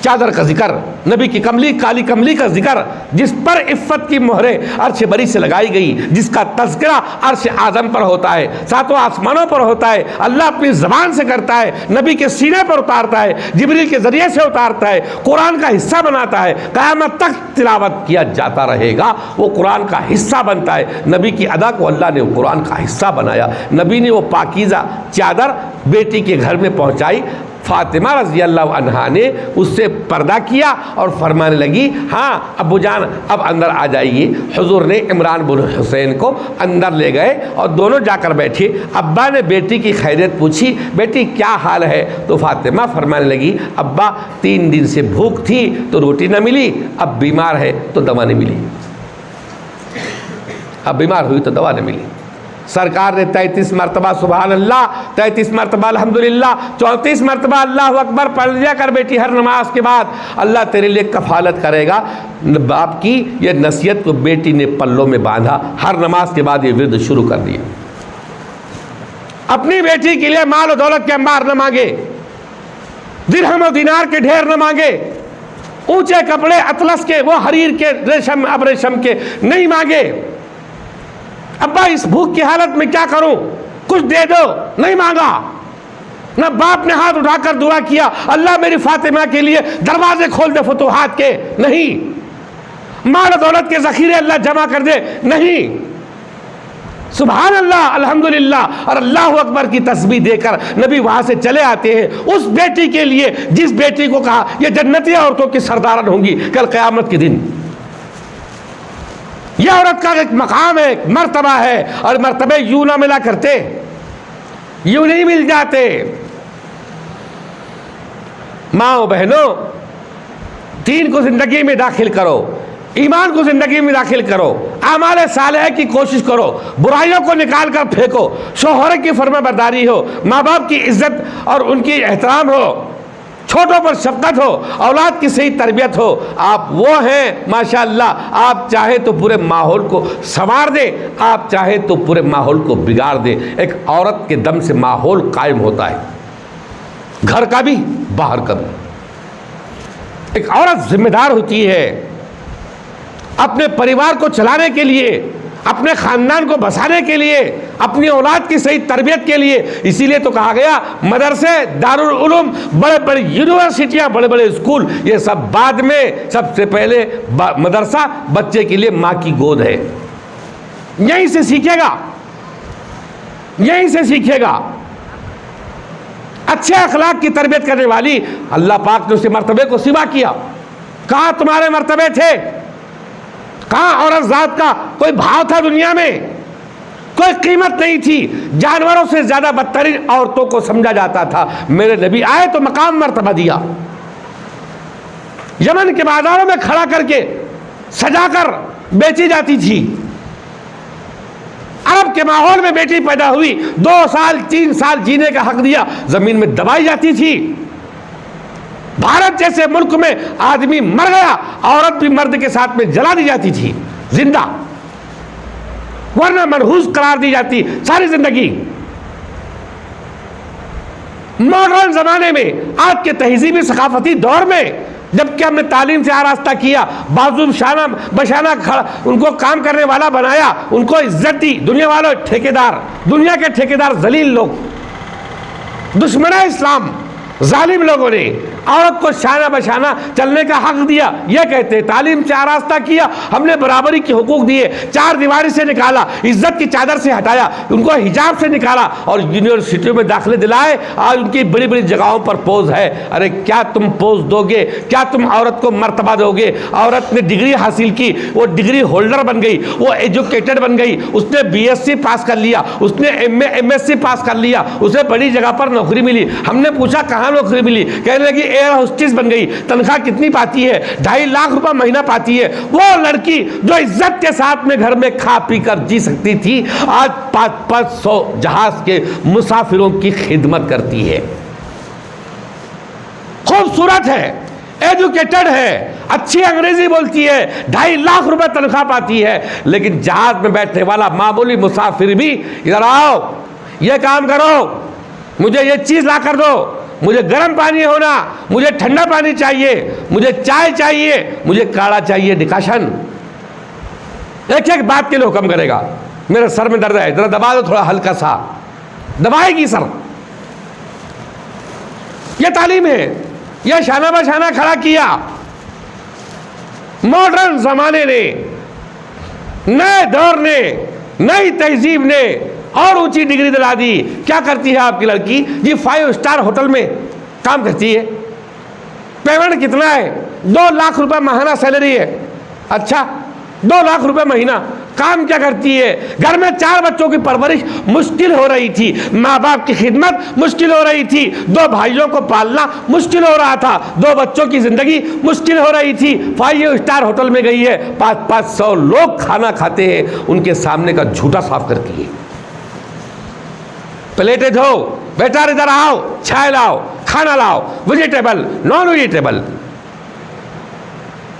चादर का जिक्र, नबी की कमली, काली कमली का जिक्र, जिस पर इफ़्फ़त की मोहरें अर्श बरी से लगाई गई, जिसका तज़किरा अर्श आज़म पर होता है, सातों आसमानों पर होता है, अल्लाह अपनी ज़बान से करता है, नबी के सीने पर उतारता है, जिब्रील के ज़रिए से उतारता है, कुरान का हिस्सा बनाता है, क़यामत तक तिलावत किया जाता रहेगा, वो कुरान का हिस्सा बनता है। नबी की अदा को अल्लाह ने कुरान का हिस्सा बनाया। नबी ने वो पाकीज़ा चादर बेटी के घर में पहुँचाई। फ़ातिमा रज़ी अल्लाह अन्हा ने उससे पर्दा किया और फरमाने लगी, हाँ अब्बू जान अब अंदर आ जाइए। हुज़ूर ने इमरान बिन हुसैन को अंदर ले गए और दोनों जाकर बैठे। अब्बा ने बेटी की खैरियत पूछी, बेटी क्या हाल है? तो फ़ातिमा फरमाने लगी, अब्बा 3 दिन से भूख थी तो रोटी न मिली, अब बीमार है तो दवा नहीं मिली, अब बीमार हुई तो दवा नहीं मिली। सरकार ने 33 मरतबा सुबहान अल्लाह, 33 मरतबा अल्हम्दुलिल्लाह, 34 मरतबा अल्लाह अकबर पढ़ लिया कर बेटी हर नमाज के बाद, अल्लाह तेरे लिए कफ़ालत करेगा। बाप की ये नसीहत को बेटी ने पल्लों में बांधा, हर नमाज के बाद ये विर्द शुरू कर दिया। अपनी बेटी के लिए माल और दौलत के अंबार न मांगे, दिरहम और दिनार के ढेर न मांगे, ऊंचे कपड़े अतलस के, वो हरीर के, रेशम अब रेशम के नहीं मांगे। अब्बा इस भूख की हालत में क्या करूं, कुछ दे दो, नहीं मांगा। ना बाप ने हाथ उठाकर दुआ किया, अल्लाह मेरी फातिमा के लिए दरवाजे खोल दे फतूहात के, नहीं। माल दौलत के ज़ख़ीरे अल्लाह जमा कर दे, नहीं। सुभान अल्लाह, अल्हम्दुलिल्लाह और अल्लाहु अकबर की तस्बीह देकर नबी वहाँ से चले आते हैं उस बेटी के लिए जिस बेटी को कहा ये जन्नती औरतों की सरदारन होंगी कल क़यामत के दिन। यह औरत का एक मकाम है, एक मर्तबा है, और मर्तबे यूं ना मिला करते, यूं नहीं मिल जाते। माओ बहनों, दीन को जिंदगी में दाखिल करो, ईमान को जिंदगी में दाखिल करो, आमाल सालेह की कोशिश करो, बुराइयों को निकाल कर फेंको, शोहर की फरमाबरदारी हो, माँ बाप की इज्जत और उनकी एहतराम हो, छोटों पर शफकत हो, औलाद की सही तरबियत हो। आप वो हैं माशाअल्लाह, आप चाहे तो पूरे माहौल को संवार दें, आप चाहे तो पूरे माहौल को बिगाड़ दें। एक औरत के दम से माहौल कायम होता है, घर का भी बाहर का भी। एक औरत जिम्मेदार होती है अपने परिवार को चलाने के लिए, अपने ख़ानदान को बसाने के लिए, अपनी औलाद की सही तरबियत के लिए। इसीलिए तो कहा गया मदरसे, दारुल उलूम, बड़े बड़े यूनिवर्सिटियाँ, बड़े बड़े स्कूल, ये सब बाद में, सबसे पहले मदरसा बच्चे के लिए माँ की गोद है। यहीं से सीखेगा, यहीं से सीखेगा। अच्छे अखलाक की तरबियत करने वाली, अल्लाह पाक ने उसे मर्तबे को सिवा किया। कहाँ तुम्हारे मर्तबे थे? कहाँ औरत जात का कोई भाव था दुनिया में? कोई कीमत नहीं थी। जानवरों से ज्यादा बदतरीन औरतों को समझा जाता था। मेरे नबी आए तो मकाम मर्तबा दिया। यमन के बाजारों में खड़ा करके सजाकर बेची जाती थी। अरब के माहौल में बेटी पैदा हुई, 2 साल 3 साल जीने का हक दिया, जमीन में दबाई जाती थी। भारत जैसे मुल्क में आदमी मर गया, औरत भी मर्द के साथ में जला दी जाती थी जिंदा, वरना मनहूस करार दी जाती सारी जिंदगी। मॉडर्न जमाने में, आज के तहजीबी सकाफती दौर में जबकि हमने तालीम से आरास्ता किया, बाजू शाना बशाना खड़ा उनको काम करने वाला बनाया, उनको इज्जत दी। दुनिया वालों, ठेकेदार, दुनिया के ठेकेदार जलील लोग, दुश्मन इस्लाम, जालिम लोगों ने औरत को शाना बशाना चलने का हक दिया। यह कहते हैं तालीम से आरास्ता किया, हमने बराबरी के हुकूक दिए, चार दीवारी से निकाला, इज्जत की चादर से हटाया, उनको हिजाब से निकाला और यूनिवर्सिटियों में दाखिले दिलाए। आज उनकी बड़ी बड़ी जगहों पर पोज है। अरे क्या तुम पोज दोगे? क्या तुम औरत को मर्तबा दोगे? औरत ने डिग्री हासिल की, वो डिग्री होल्डर बन गई, वो एजुकेटेड बन गई, उसने BSc पास कर लिया, उसने MA MSc पास कर लिया, उसे बड़ी जगह पर नौकरी मिली। हमने पूछा कहाँ नौकरी मिली? कहने लगी एयर होस्टेस बन गई। तनख्वाह कितनी पाती है? 2.5 लाख रुपए महीना पाती है। वो लड़की जो इज्जत के साथ में घर में खा पी कर जी सकती थी, आज 500 जहाज के मुसाफिरों की खिदमत करती है। खूबसूरत है, एजुकेटेड है, अच्छी अंग्रेजी बोलती है, 2.5 लाख रुपए तनख्वाह पाती है। लेकिन जहाज में बैठने वाला मामूली मुसाफिर भी, इधर आओ, ये काम करो, मुझे ये चीज ला कर दो, मुझे गर्म पानी होना, मुझे ठंडा पानी चाहिए, मुझे चाय चाहिए, मुझे काढ़ा चाहिए, डिकाशन, एक एक बात के लिए हुक्म करेगा। मेरे सर में दर्द है, जरा दबा दो थोड़ा हल्का सा, दबाएगी सर। यह तालीम है, यह शाना बशाना खड़ा किया मॉडर्न जमाने ने, नए दौर ने, नई तहजीब ने और ऊंची डिग्री दिला दी। क्या करती है आपकी लड़की जी? 5 स्टार होटल में काम करती है। पेमेंट कितना है? 2 लाख रुपए महीना सैलरी है। अच्छा, 2 लाख रुपए महीना। काम क्या करती है? घर में 4 बच्चों की परवरिश मुश्किल हो रही थी, माँ बाप की खिदमत मुश्किल हो रही थी, 2 भाइयों को पालना मुश्किल हो रहा था, 2 बच्चों की जिंदगी मुश्किल हो रही थी। 5 स्टार होटल में गई है, 500 लोग खाना खाते हैं, उनके सामने का झूठा साफ करती है। प्लेटें धो, बेटा इधर आओ, चाय लाओ, खाना लाओ, वेजिटेबल नॉन वेजिटेबल,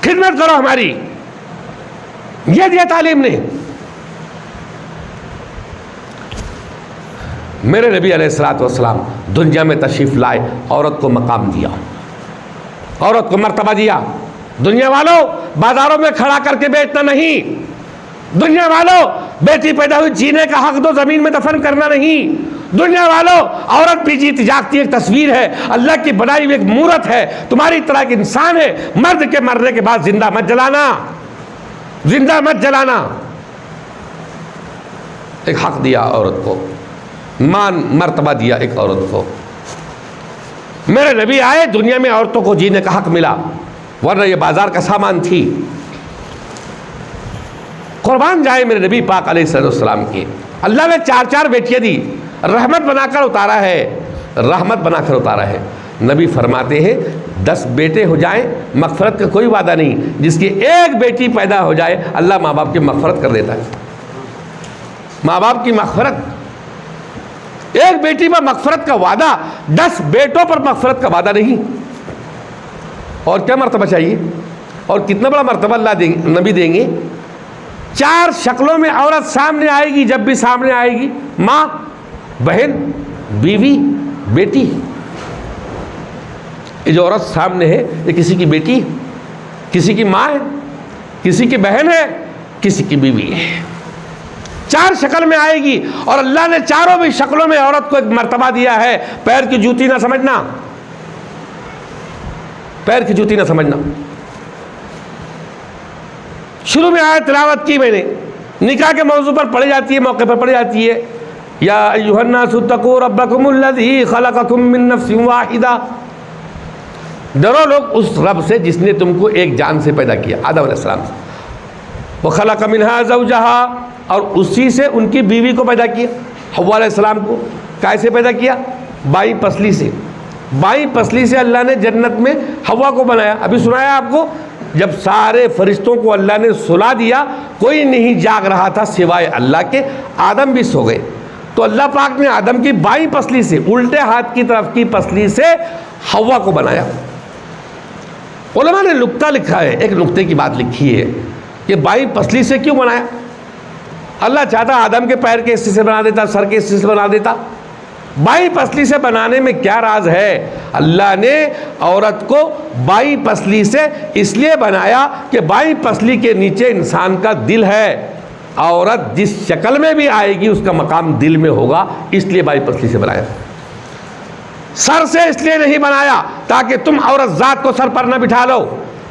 खिदमत करो हमारी। यह दिया तालीम ने। मेरे नबी अलैहिस्सलाम दुनिया में तशरीफ लाए, औरत को मकाम दिया, औरत को मर्तबा दिया। दुनिया वालों, बाजारों में खड़ा करके बेचना नहीं। दुनिया वालों, बेटी पैदा हुई जीने का हक दो, जमीन में दफन करना नहीं। दुनिया वालों, औरत भी जीती जागती एक तस्वीर है, अल्लाह की बनाई हुई एक मूरत है, तुम्हारी तरह एक इंसान है। मर्द के मरने के बाद जिंदा मत जलाना, जिंदा मत जलाना। एक हक दिया औरत को, मान मर्तबा दिया एक औरत को। मेरे नबी आए, दुनिया में औरतों को जीने का हक मिला, वरना ये बाजार का सामान थी। कुर्बान जाए मेरे नबी पाक अलैहिस्सलाम की। अल्लाह ने 4 बेटियां दी, रहमत बनाकर उतारा है, रहमत बनाकर उतारा है। नबी फरमाते हैं 10 बेटे हो जाएं, मगफरत का कोई वादा नहीं। जिसकी एक बेटी पैदा हो जाए, अल्लाह माँ बाप की मगफरत कर देता है। माँ बाप की मगफरत, एक बेटी पर मगफरत का वादा, 10 बेटों पर मगफरत का वादा नहीं। और क्या मर्तबा चाहिए? और कितना बड़ा मर्तबा अल्लाह देंगे, नबी देंगे। 4 शक्लों में औरत सामने आएगी, जब भी सामने आएगी, माँ, बहन, बीवी, बेटी। ये जो औरत सामने है, ये किसी की बेटी, किसी की माँ है, किसी की बहन है, किसी की बीवी है। 4 शक्ल में आएगी और अल्लाह ने चारों भी शक्लों में औरत को एक मर्तबा दिया है। पैर की जूती ना समझना, पैर की जूती ना समझना। शुरू में आयत तिलावत की मैंने, निकाह के मौजू पर पढ़ी जाती है, मौके पर पढ़ी जाती है। या अय्युहन्नासु तक़ू रब्बकुमुल्लज़ी खलक़कुम मिन नफ्सिन वाहिदा। डरो लोग उस रब से जिसने तुमको एक जान से पैदा किया, आदम अलैहिस्सलाम से। व खलक़ मिनहा ज़ौजहा, और उसी से उनकी बीवी को पैदा किया, हव्वा अलैहिस्सलाम को। कैसे पैदा किया? बाई पसली से। बाई पसली से अल्लाह ने जन्नत में हव्वा को बनाया। अभी सुनाया आपको, जब सारे फरिश्तों को अल्लाह ने सुला दिया, कोई नहीं जाग रहा था सिवाय अल्लाह के, आदम भी सो गए, तो अल्लाह पाक ने आदम की बाईं पसली से, उल्टे हाथ की तरफ की पसली से हव्वा को बनाया। उलमा ने नुक्ता लिखा है, एक नुक्ते की बात लिखी है कि बाईं पसली से क्यों बनाया। अल्लाह चाहता आदम के पैर के हिस्से से बना देता, सर के हिस्से से बना देता, बाई पसली से बनाने में क्या राज है? अल्लाह ने औरत को बाई पसली से इसलिए बनाया कि बाई पसली के नीचे इंसान का दिल है। औरत जिस शक्ल में भी आएगी उसका मकाम दिल में होगा, इसलिए बाई पसली से बनाया। सर से इसलिए नहीं बनाया ताकि तुम औरत जात को सर पर न बिठा लो।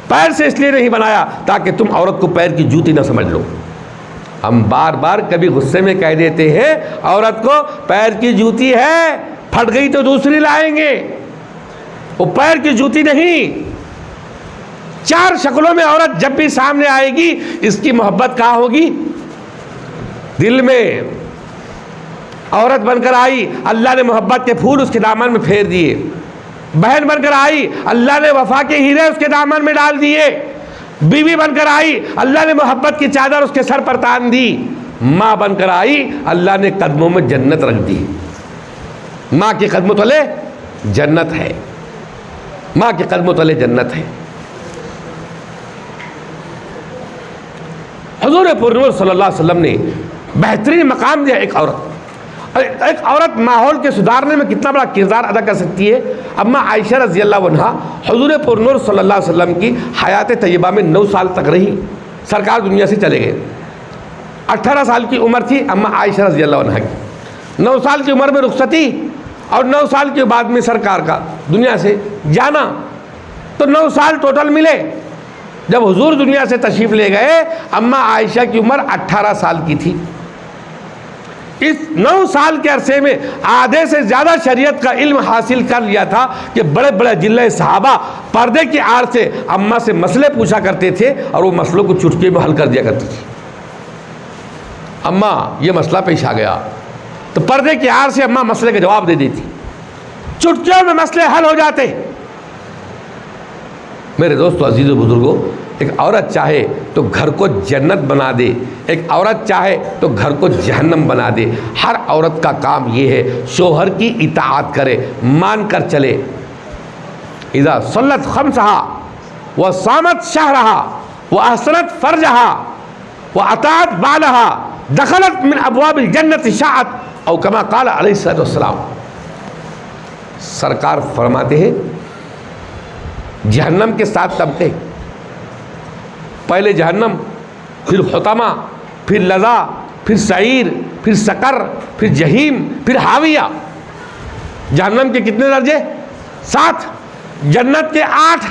पैर से इसलिए नहीं बनाया ताकि तुम औरत को पैर की जूती न समझ लो। हम बार बार कभी गुस्से में कह देते हैं औरत को पैर की जूती है, फट गई तो दूसरी लाएंगे। वो पैर की जूती नहीं। 4 शक्लों में औरत जब भी सामने आएगी, इसकी मोहब्बत कहाँ होगी? दिल में। औरत बनकर आई, अल्लाह ने मोहब्बत के फूल उसके दामन में फेर दिए। बहन बनकर आई, अल्लाह ने वफा के हीरे उसके दामन में डाल दिए। बीवी बनकर आई, अल्लाह ने मोहब्बत की चादर उसके सर पर तान दी। माँ बनकर आई, अल्लाह ने कदमों में जन्नत रख दी। माँ के कदमों तले जन्नत है। माँ के कदमों तले जन्नत है। हुजूर पुरनूर सल्लल्लाहु अलैहि वसल्लम ने बेहतरीन मकाम दिया एक औरत। एक औरत माहौल के सुधारने में कितना बड़ा किरदार अदा कर सकती है। अम्मा आयशा रज़ी अल्लाह अन्हा हुजूर पुरनूर सल्लल्लाहु अलैहि वसल्लम की हयात तय्यबा में 9 साल तक रही। सरकार दुनिया से चले गए। 18 साल की उम्र थी अम्मा आयशा रज़ी अल्लाह अन्हा की। 9 साल की उम्र में रुखसती और 9 साल के बाद में सरकार का दुनिया से जाना, तो 9 साल टोटल मिले। जब हुजूर दुनिया से तशरीफ़ ले गए, अम्मा आयशा की उम्र 18 साल की थी। इस 9 साल के अरसे में आधे से ज़्यादा शरीयत का इल्म हासिल कर लिया था कि बड़े बड़े जिले सहाबा पर्दे की आड़ से अम्मा से मसले पूछा करते थे और वो मसलों को चुटकी में हल कर दिया करती थी। अम्मा ये मसला पेश आ गया तो पर्दे की आड़ से अम्मा मसले का जवाब दे देती। चुटकियों में मसले हल हो जाते। मेरे दोस्तों, अजीज़ों, बुजुर्गों, एक औरत चाहे तो घर को जन्नत बना दे, एक औरत चाहे तो घर को जहन्नम बना दे। हर औरत का काम ये है शोहर की इताअत करे, मान कर चले। इज़ा सल्लत खम्सहा व सामत शहरहा व अहसनत फर्जहा व अताअत बालहा दखलत मिन अबवाबिल जन्नत शाअत औ कमा क़ाल अलैहिस्सलातु वस्सलाम। सरकार फरमाते हैं जहन्नम के 7 तबके, पहले जहन्नम, फिर हुतमा, फिर लज़ा, फिर सईर, फिर सकर, फिर जहीम, फिर हाविया। जहन्नम के कितने दर्जे? 7। जन्नत के 8।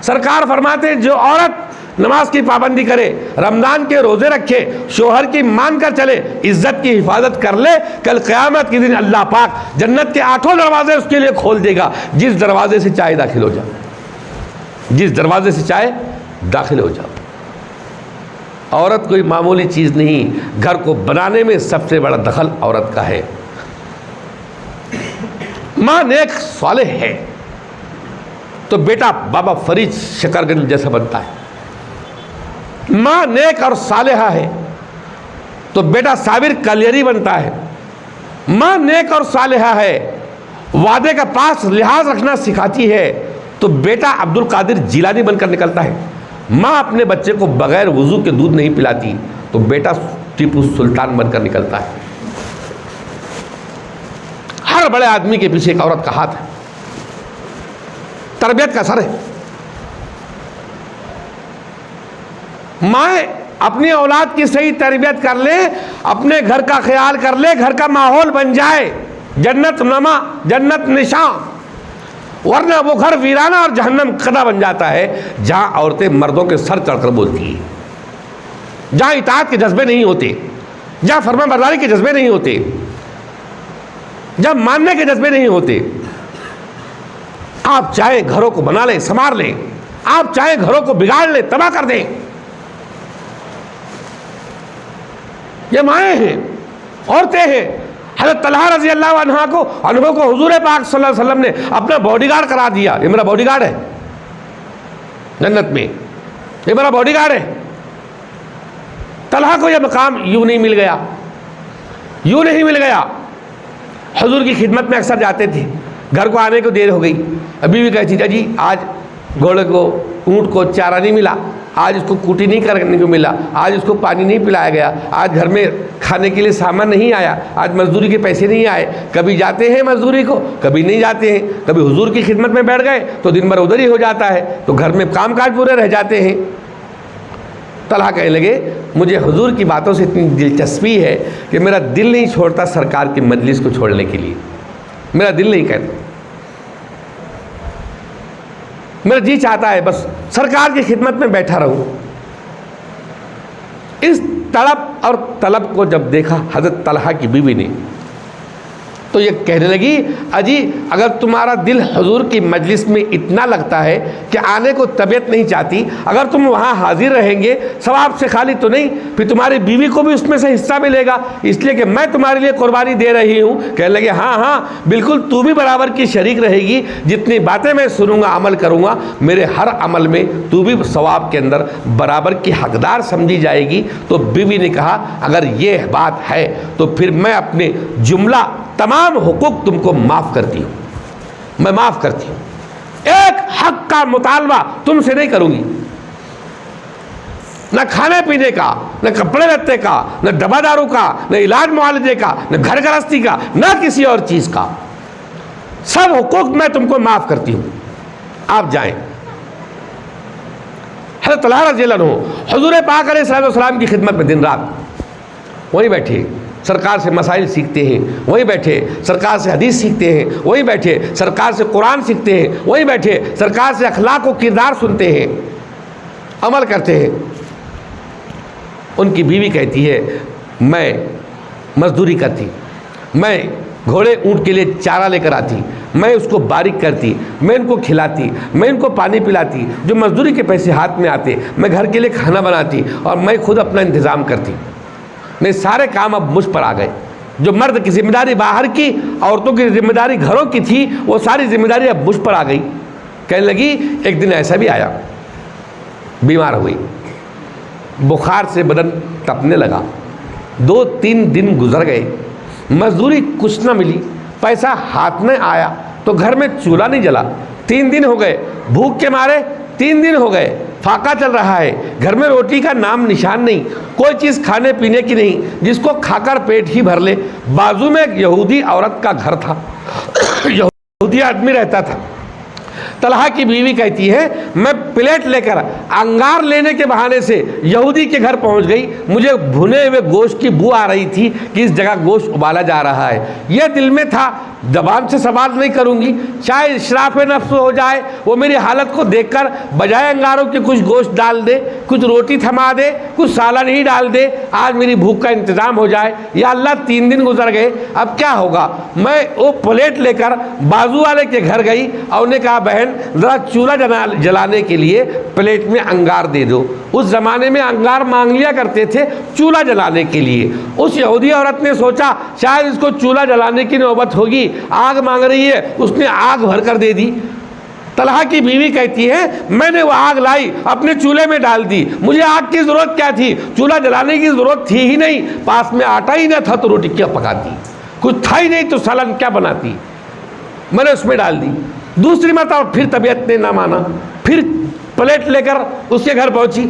सरकार फरमाते जो औरत नमाज की पाबंदी करे, रमज़ान के रोज़े रखे, शोहर की मान कर चले, इज़्ज़त की हिफाजत कर ले, कल क़यामत के दिन अल्लाह पाक जन्नत के 8 दरवाजे उसके लिए खोल देगा। जिस दरवाजे से चाहे दाखिल हो जाओ, जिस दरवाजे से चाहे दाखिल हो जाओ। औरत कोई मामूली चीज़ नहीं। घर को बनाने में सबसे बड़ा दखल औरत का है। माँ नेक सालेह है तो बेटा बाबा फरीद शकरगंज जैसा बनता है। माँ नेक और सालेहा है तो बेटा साबिर कलियरी बनता है। माँ नेक और सालेहा है, वादे का पास लिहाज रखना सिखाती है तो बेटा अब्दुल कादिर जिलानी बनकर निकलता है। माँ अपने बच्चे को बगैर वुज़ू के दूध नहीं पिलाती तो बेटा टीपू सुल्तान बनकर निकलता है। हर बड़े आदमी के पीछे एक औरत का हाथ है। तरबियत का असर है। माँ अपनी औलाद की सही तरबियत कर ले, अपने घर का ख्याल कर ले, घर का माहौल बन जाए जन्नत नमा जन्नत निशा, वरना वो घर वीराना और जहन्नम कदा बन जाता है जहाँ औरतें मर्दों के सर चढ़कर बोलती हैं, जहाँ इताअत के जज्बे नहीं होते, जहाँ फरमाबरदारी के जज्बे नहीं होते, जहाँ मानने के जज्बे नहीं होते। आप चाहे घरों को बना लें, संवार लें, आप चाहे घरों को बिगाड़ लें, तबाह कर दें, ये माएँ हैं, औरतें हैं। हज़रत तलहा रज़ी अल्लाह अन्हु को हुजूर पाक सल्लल्लाहु अलैहि वसल्लम ने अपना बॉडीगार्ड करा दिया। ये मेरा बॉडीगार्ड है जन्नत में, ये मेरा बॉडीगार्ड है। तलहा को यह मकाम यूँ नहीं मिल गया, यूँ नहीं मिल गया। हुजूर की खिदमत में अक्सर जाते थे, घर को आने को देर हो गई, अभी भी कहती थी जी आज घोड़े को ऊँट को चारा नहीं मिला, आज इसको कूटी नहीं करने को मिला, आज इसको पानी नहीं पिलाया गया, आज घर में खाने के लिए सामान नहीं आया, आज मजदूरी के पैसे नहीं आए। कभी जाते हैं मजदूरी को, कभी नहीं जाते हैं, कभी हुजूर की खिदमत में बैठ गए तो दिन भर उधर ही हो जाता है, तो घर में कामकाज पूरे रह जाते हैं। तलहा कहने लगे मुझे हुजूर की बातों से इतनी दिलचस्पी है कि मेरा दिल नहीं छोड़ता सरकार की मजलिस को छोड़ने के लिए, मेरा दिल नहीं कहता, मेरा जी चाहता है बस सरकार की खिदमत में बैठा रहूं। इस तड़प और तलब को जब देखा हजरत तलहा की बीवी ने तो ये कहने लगी, अजी अगर तुम्हारा दिल हुजूर की मजलिस में इतना लगता है कि आने को तबीयत नहीं चाहती, अगर तुम वहाँ हाजिर रहेंगे सवाब से खाली तो नहीं, फिर तुम्हारी बीवी को भी उसमें से हिस्सा मिलेगा, इसलिए कि मैं तुम्हारे लिए कुर्बानी दे रही हूँ। कहने लगे हाँ हाँ बिल्कुल, तू भी बराबर की शरीक रहेगी, जितनी बातें मैं सुनूंगा अमल करूँगा, मेरे हर अमल में तू भी सवाब के अंदर बराबर की हकदार समझी जाएगी। तो बीवी ने कहा अगर ये बात है तो फिर मैं अपने जुमला तमाम हुकूक तुमको माफ़ करती हूँ, मैं माफ़ करती हूँ, एक हक का मुतालबा तुमसे नहीं करूँगी, न खाने पीने का, न कपड़े लत्ते का, न दवा दारू का, न इलाज मुआवजे का, न घर गृहस्थी का, न किसी और चीज़ का, सब हुकूक मैं तुमको माफ़ करती हूँ, आप जाएं। हज़रत तलहा रज़ियल्लाहु अन्हु हुज़ूर पाक अलैहिस्सलाम की खिदमत में दिन रात वहीं बैठे सरकार से मसाइल सीखते हैं, वहीं बैठे सरकार से हदीस सीखते हैं, वहीं बैठे सरकार से कुरान सीखते हैं, वहीं बैठे सरकार से अखलाक व किरदार सुनते हैं, अमल करते हैं। उनकी बीवी कहती है मैं मजदूरी करती, मैं घोड़े ऊँट के लिए चारा लेकर आती, मैं उसको बारीक करती, मैं इनको खिलाती, मैं इनको पानी पिलाती, जो मजदूरी के पैसे हाथ में आते मैं घर के लिए खाना बनाती और मैं खुद अपना इंतज़ाम करती। नहीं, सारे काम अब मुझ पर आ गए। जो मर्द की जिम्मेदारी बाहर की, औरतों की जिम्मेदारी घरों की थी, वो सारी जिम्मेदारी अब मुझ पर आ गई। कहने लगी एक दिन ऐसा भी आया, बीमार हुई, बुखार से बदन तपने लगा, 2-3 दिन गुजर गए, मजदूरी कुछ ना मिली, पैसा हाथ में आया तो घर में चूल्हा नहीं जला, 3 दिन हो गए, भूख के मारे 3 दिन हो गए, फाका चल रहा है, घर में रोटी का नाम निशान नहीं, कोई चीज़ खाने पीने की नहीं, जिसको खाकर पेट ही भर ले। बाजू में एक यहूदी औरत का घर था, यहूदी आदमी रहता था। तलहा की बीवी कहती है मैं प्लेट लेकर अंगार लेने के बहाने से यहूदी के घर पहुंच गई, मुझे भुने हुए गोश्त की बू आ रही थी कि इस जगह गोश्त उबाला जा रहा है। यह दिल में था जबान से सवाल नहीं करूंगी, चाहे इशराफ नफ्स हो जाए, वो मेरी हालत को देखकर बजाय अंगारों के कुछ गोश्त डाल दे, कुछ रोटी थमा दे, कुछ सालन ही डाल दे, आज मेरी भूख का इंतज़ाम हो जाए। या अल्लाह 3 दिन गुजर गए, अब क्या होगा। मैं वो प्लेट लेकर बाजू वाले के घर गई और उन्हें कहा बहन ज़रा चूल्हा जलाने के लिए प्लेट में अंगार दे दो। उस ज़माने में अंगार मांग लिया करते थे चूल्हा जलाने के लिए। उस यहूदी औरत ने सोचा शायद इसको चूल्हा जलाने की नौबत होगी, आग मांग रही है, उसने आग भर कर दे दी। तलहा की बीवी कहती है मैंने वो आग लाई अपने चूल्हे में डाल दी, मुझे आग की ज़रूरत क्या थी, चूल्हा जलाने की ज़रूरत थी ही नहीं, पास में आटा ही ना था तो रोटी क्या पकाती, कुछ था ही नहीं तो सालन क्या बनाती, मैंने उसमें डाल दी। दूसरी मरतबा फिर तबीयत ने ना माना, फिर प्लेट लेकर उसके घर पहुंची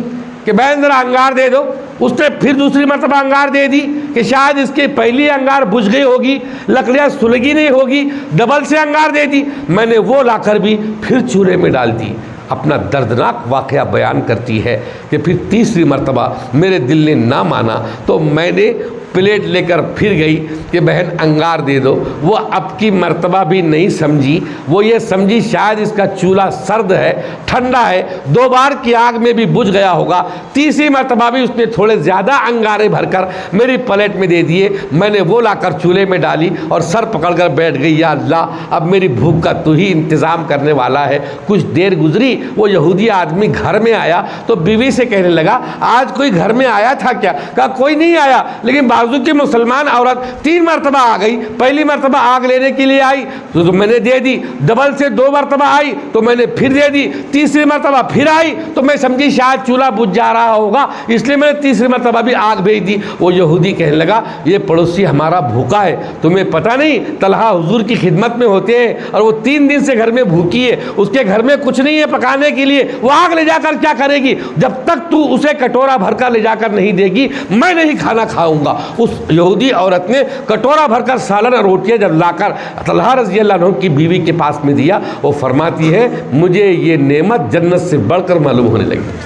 कि बहन ज़रा अंगार दे दो। उसने फिर दूसरी मरतबा अंगार दे दी कि शायद इसके पहली अंगार बुझ गई होगी, लकड़ियाँ सुलगी नहीं होगी, डबल से अंगार दे दी। मैंने वो लाकर भी फिर चूल्हे में डाल दी। अपना दर्दनाक वाक़या बयान करती है कि फिर तीसरी मरतबा मेरे दिल ने ना माना तो मैंने प्लेट लेकर फिर गई कि बहन अंगार दे दो। वो अब की मर्तबा भी नहीं समझी, वो ये समझी शायद इसका चूल्हा सर्द है, ठंडा है, 2 बार की आग में भी बुझ गया होगा। तीसरी मर्तबा भी उसने थोड़े ज़्यादा अंगारे भरकर मेरी प्लेट में दे दिए। मैंने वो लाकर चूल्हे में डाली और सर पकड़कर बैठ गई, या अल्लाह अब मेरी भूख का तू ही इंतज़ाम करने वाला है। कुछ देर गुजरी, वो यहूदी आदमी घर में आया तो बीवी से कहने लगा आज कोई घर में आया था क्या? कहा कोई नहीं आया, लेकिन बाजू की मुसलमान औरत 3 मरतबा आ गई, पहली मरतबा आग लेने के लिए आई तो मैंने दे दी, डबल से 2 मरतबा आई तो मैंने फिर दे दी, तीसरी मरतबा फिर आई तो मैं समझी शायद चूल्हा बुझ जा रहा होगा, इसलिए मैंने तीसरी मरतबा भी आग भेज दी। वो यहूदी कहने लगा, ये पड़ोसी हमारा भूखा है, तुम्हें पता नहीं तलहा हुजूर की खिदमत में होते हैं और वो 3 दिन से घर में भूखी है, उसके घर में कुछ नहीं है पकाने के लिए, वो आग ले जाकर क्या करेगी? जब तक तू उसे कटोरा भरकर ले जाकर नहीं देगी मैं नहीं खाना खाऊंगा। उस यहूदी औरत ने कटोरा भरकर सालन और रोटियां जब लाकर तलहा रज़ी अल्लाह अन्हु की बीवी के पास में दिया, वो फरमाती है मुझे ये नेमत जन्नत से बढ़कर मालूम होने लगी।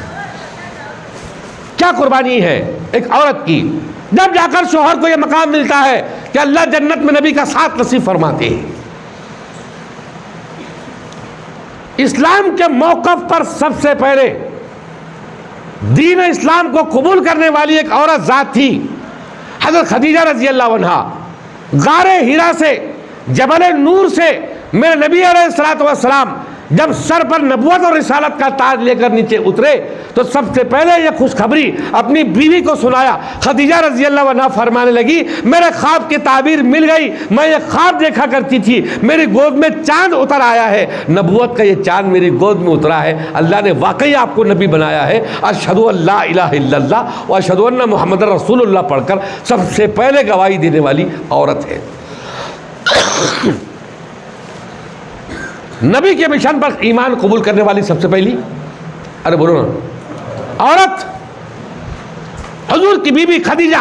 क्या कुर्बानी है एक औरत की, जब जाकर शोहर को यह मकाम मिलता है कि अल्लाह जन्नत में नबी का साथ नसीब फरमाते हैं। इस्लाम के मौक़िफ़ पर सबसे पहले दीन इस्लाम को कबूल करने वाली एक औरत ज़ात थी, हज़रत खदीजा रज़ी अल्लाह अन्हा। गारे हिरा से, जबल नूर से मेरे नबी अलैहिस्सलातु वस्सलाम जब सर पर नबूवत और रिसालत का ताज लेकर नीचे उतरे तो सबसे पहले यह खुशखबरी अपनी बीवी को सुनाया। खदीजा रज़ी अल्लाह अन्हा फरमाने लगी, मेरे ख्वाब की ताबीर मिल गई, मैं ये ख्वाब देखा करती थी, मेरी गोद में चांद उतर आया है, नबूवत का ये चांद मेरी गोद में उतरा है, अल्लाह ने वाकई आपको नबी बनाया है। अशहदु अल्ला इलाहा इल्लल्लाह व अशहदु अन्ना मुहम्मद रसूलुल्लाह पढ़कर सबसे पहले गवाही देने वाली औरत है। नबी के मिशन पर ईमान कबूल करने वाली सबसे पहली, अरे बोलो ना, औरत हुजूर की बीबी खदीजा।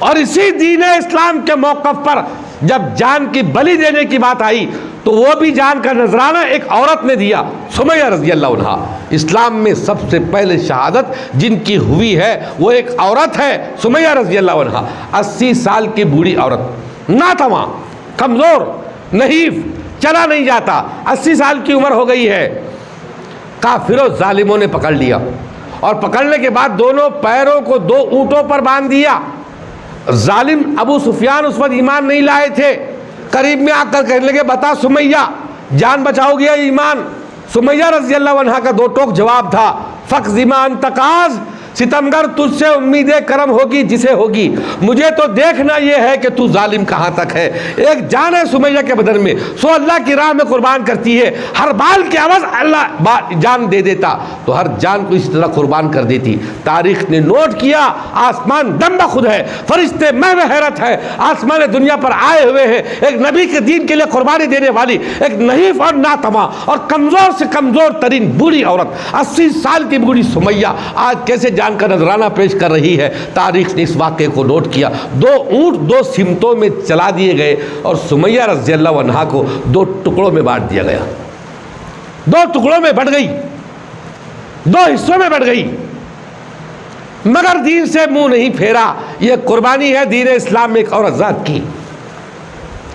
और इसी दीन इस्लाम के मौक़िफ़ पर जब जान की बलि देने की बात आई तो वो भी जान का नजराना एक औरत ने दिया, सुमैया रज़ी अल्लाह अन्हा। इस्लाम में सबसे पहले शहादत जिनकी हुई है वो एक औरत है, सुमैया रज़ी अल्लाह अन्हा। 80 साल की बूढ़ी औरत, नातवा, कमज़ोर, नहीफ, चला नहीं जाता, 80 साल की उम्र हो गई है। काफिरों जालिमों ने पकड़ लिया और पकड़ने के बाद दोनों पैरों को 2 ऊँटों पर बांध दिया। जालिम अबू सुफियान उस वक्त ईमान नहीं लाए थे, करीब में आकर कहने लगे, बता सुमैया जान बचाओगे या ईमान? सुमैया रज़ी अल्लाह अन्हा का 2 टोक जवाब था, फ़क़्ज़िमा अंतकाज़, सितमगर तुझसे उम्मीदें करम होगी जिसे होगी, मुझे तो देखना यह है कि तू जालिम कहाँ तक है। एक जान है सुमैया के बदन में, सो अल्लाह की राह में कुर्बान करती है, हर बाल की आवाज़ अल्लाह जान दे देता तो हर जान को इसी तरह कुर्बान कर देती। तारीख ने नोट किया, आसमान दम बखुद है, फरिश्ते में हैरत है, आसमान दुनिया पर आए हुए हैं एक नबी के दीन के लिए कुर्बानी देने वाली एक नहीफ और नातमा और कमज़ोर से कमज़ोर तरीन बूढ़ी औरत 80 साल की बूढ़ी सुमैया आज कैसे जान का नजराना पेश कर रही है। तारीख ने इस वाक़े को नोट किया। 2 ऊँट 2 सिमतों में चला दिए गए और सुमैया रज़ी अल्लाह अन्हा को 2 टुकड़ों में बांट दिया गया, 2 टुकड़ों में बट गई, 2 हिस्सों में बट गई, मगर दीन से मुंह नहीं फेरा। यह कुर्बानी है दीन इस्लाम में एक औरत ज़ात की।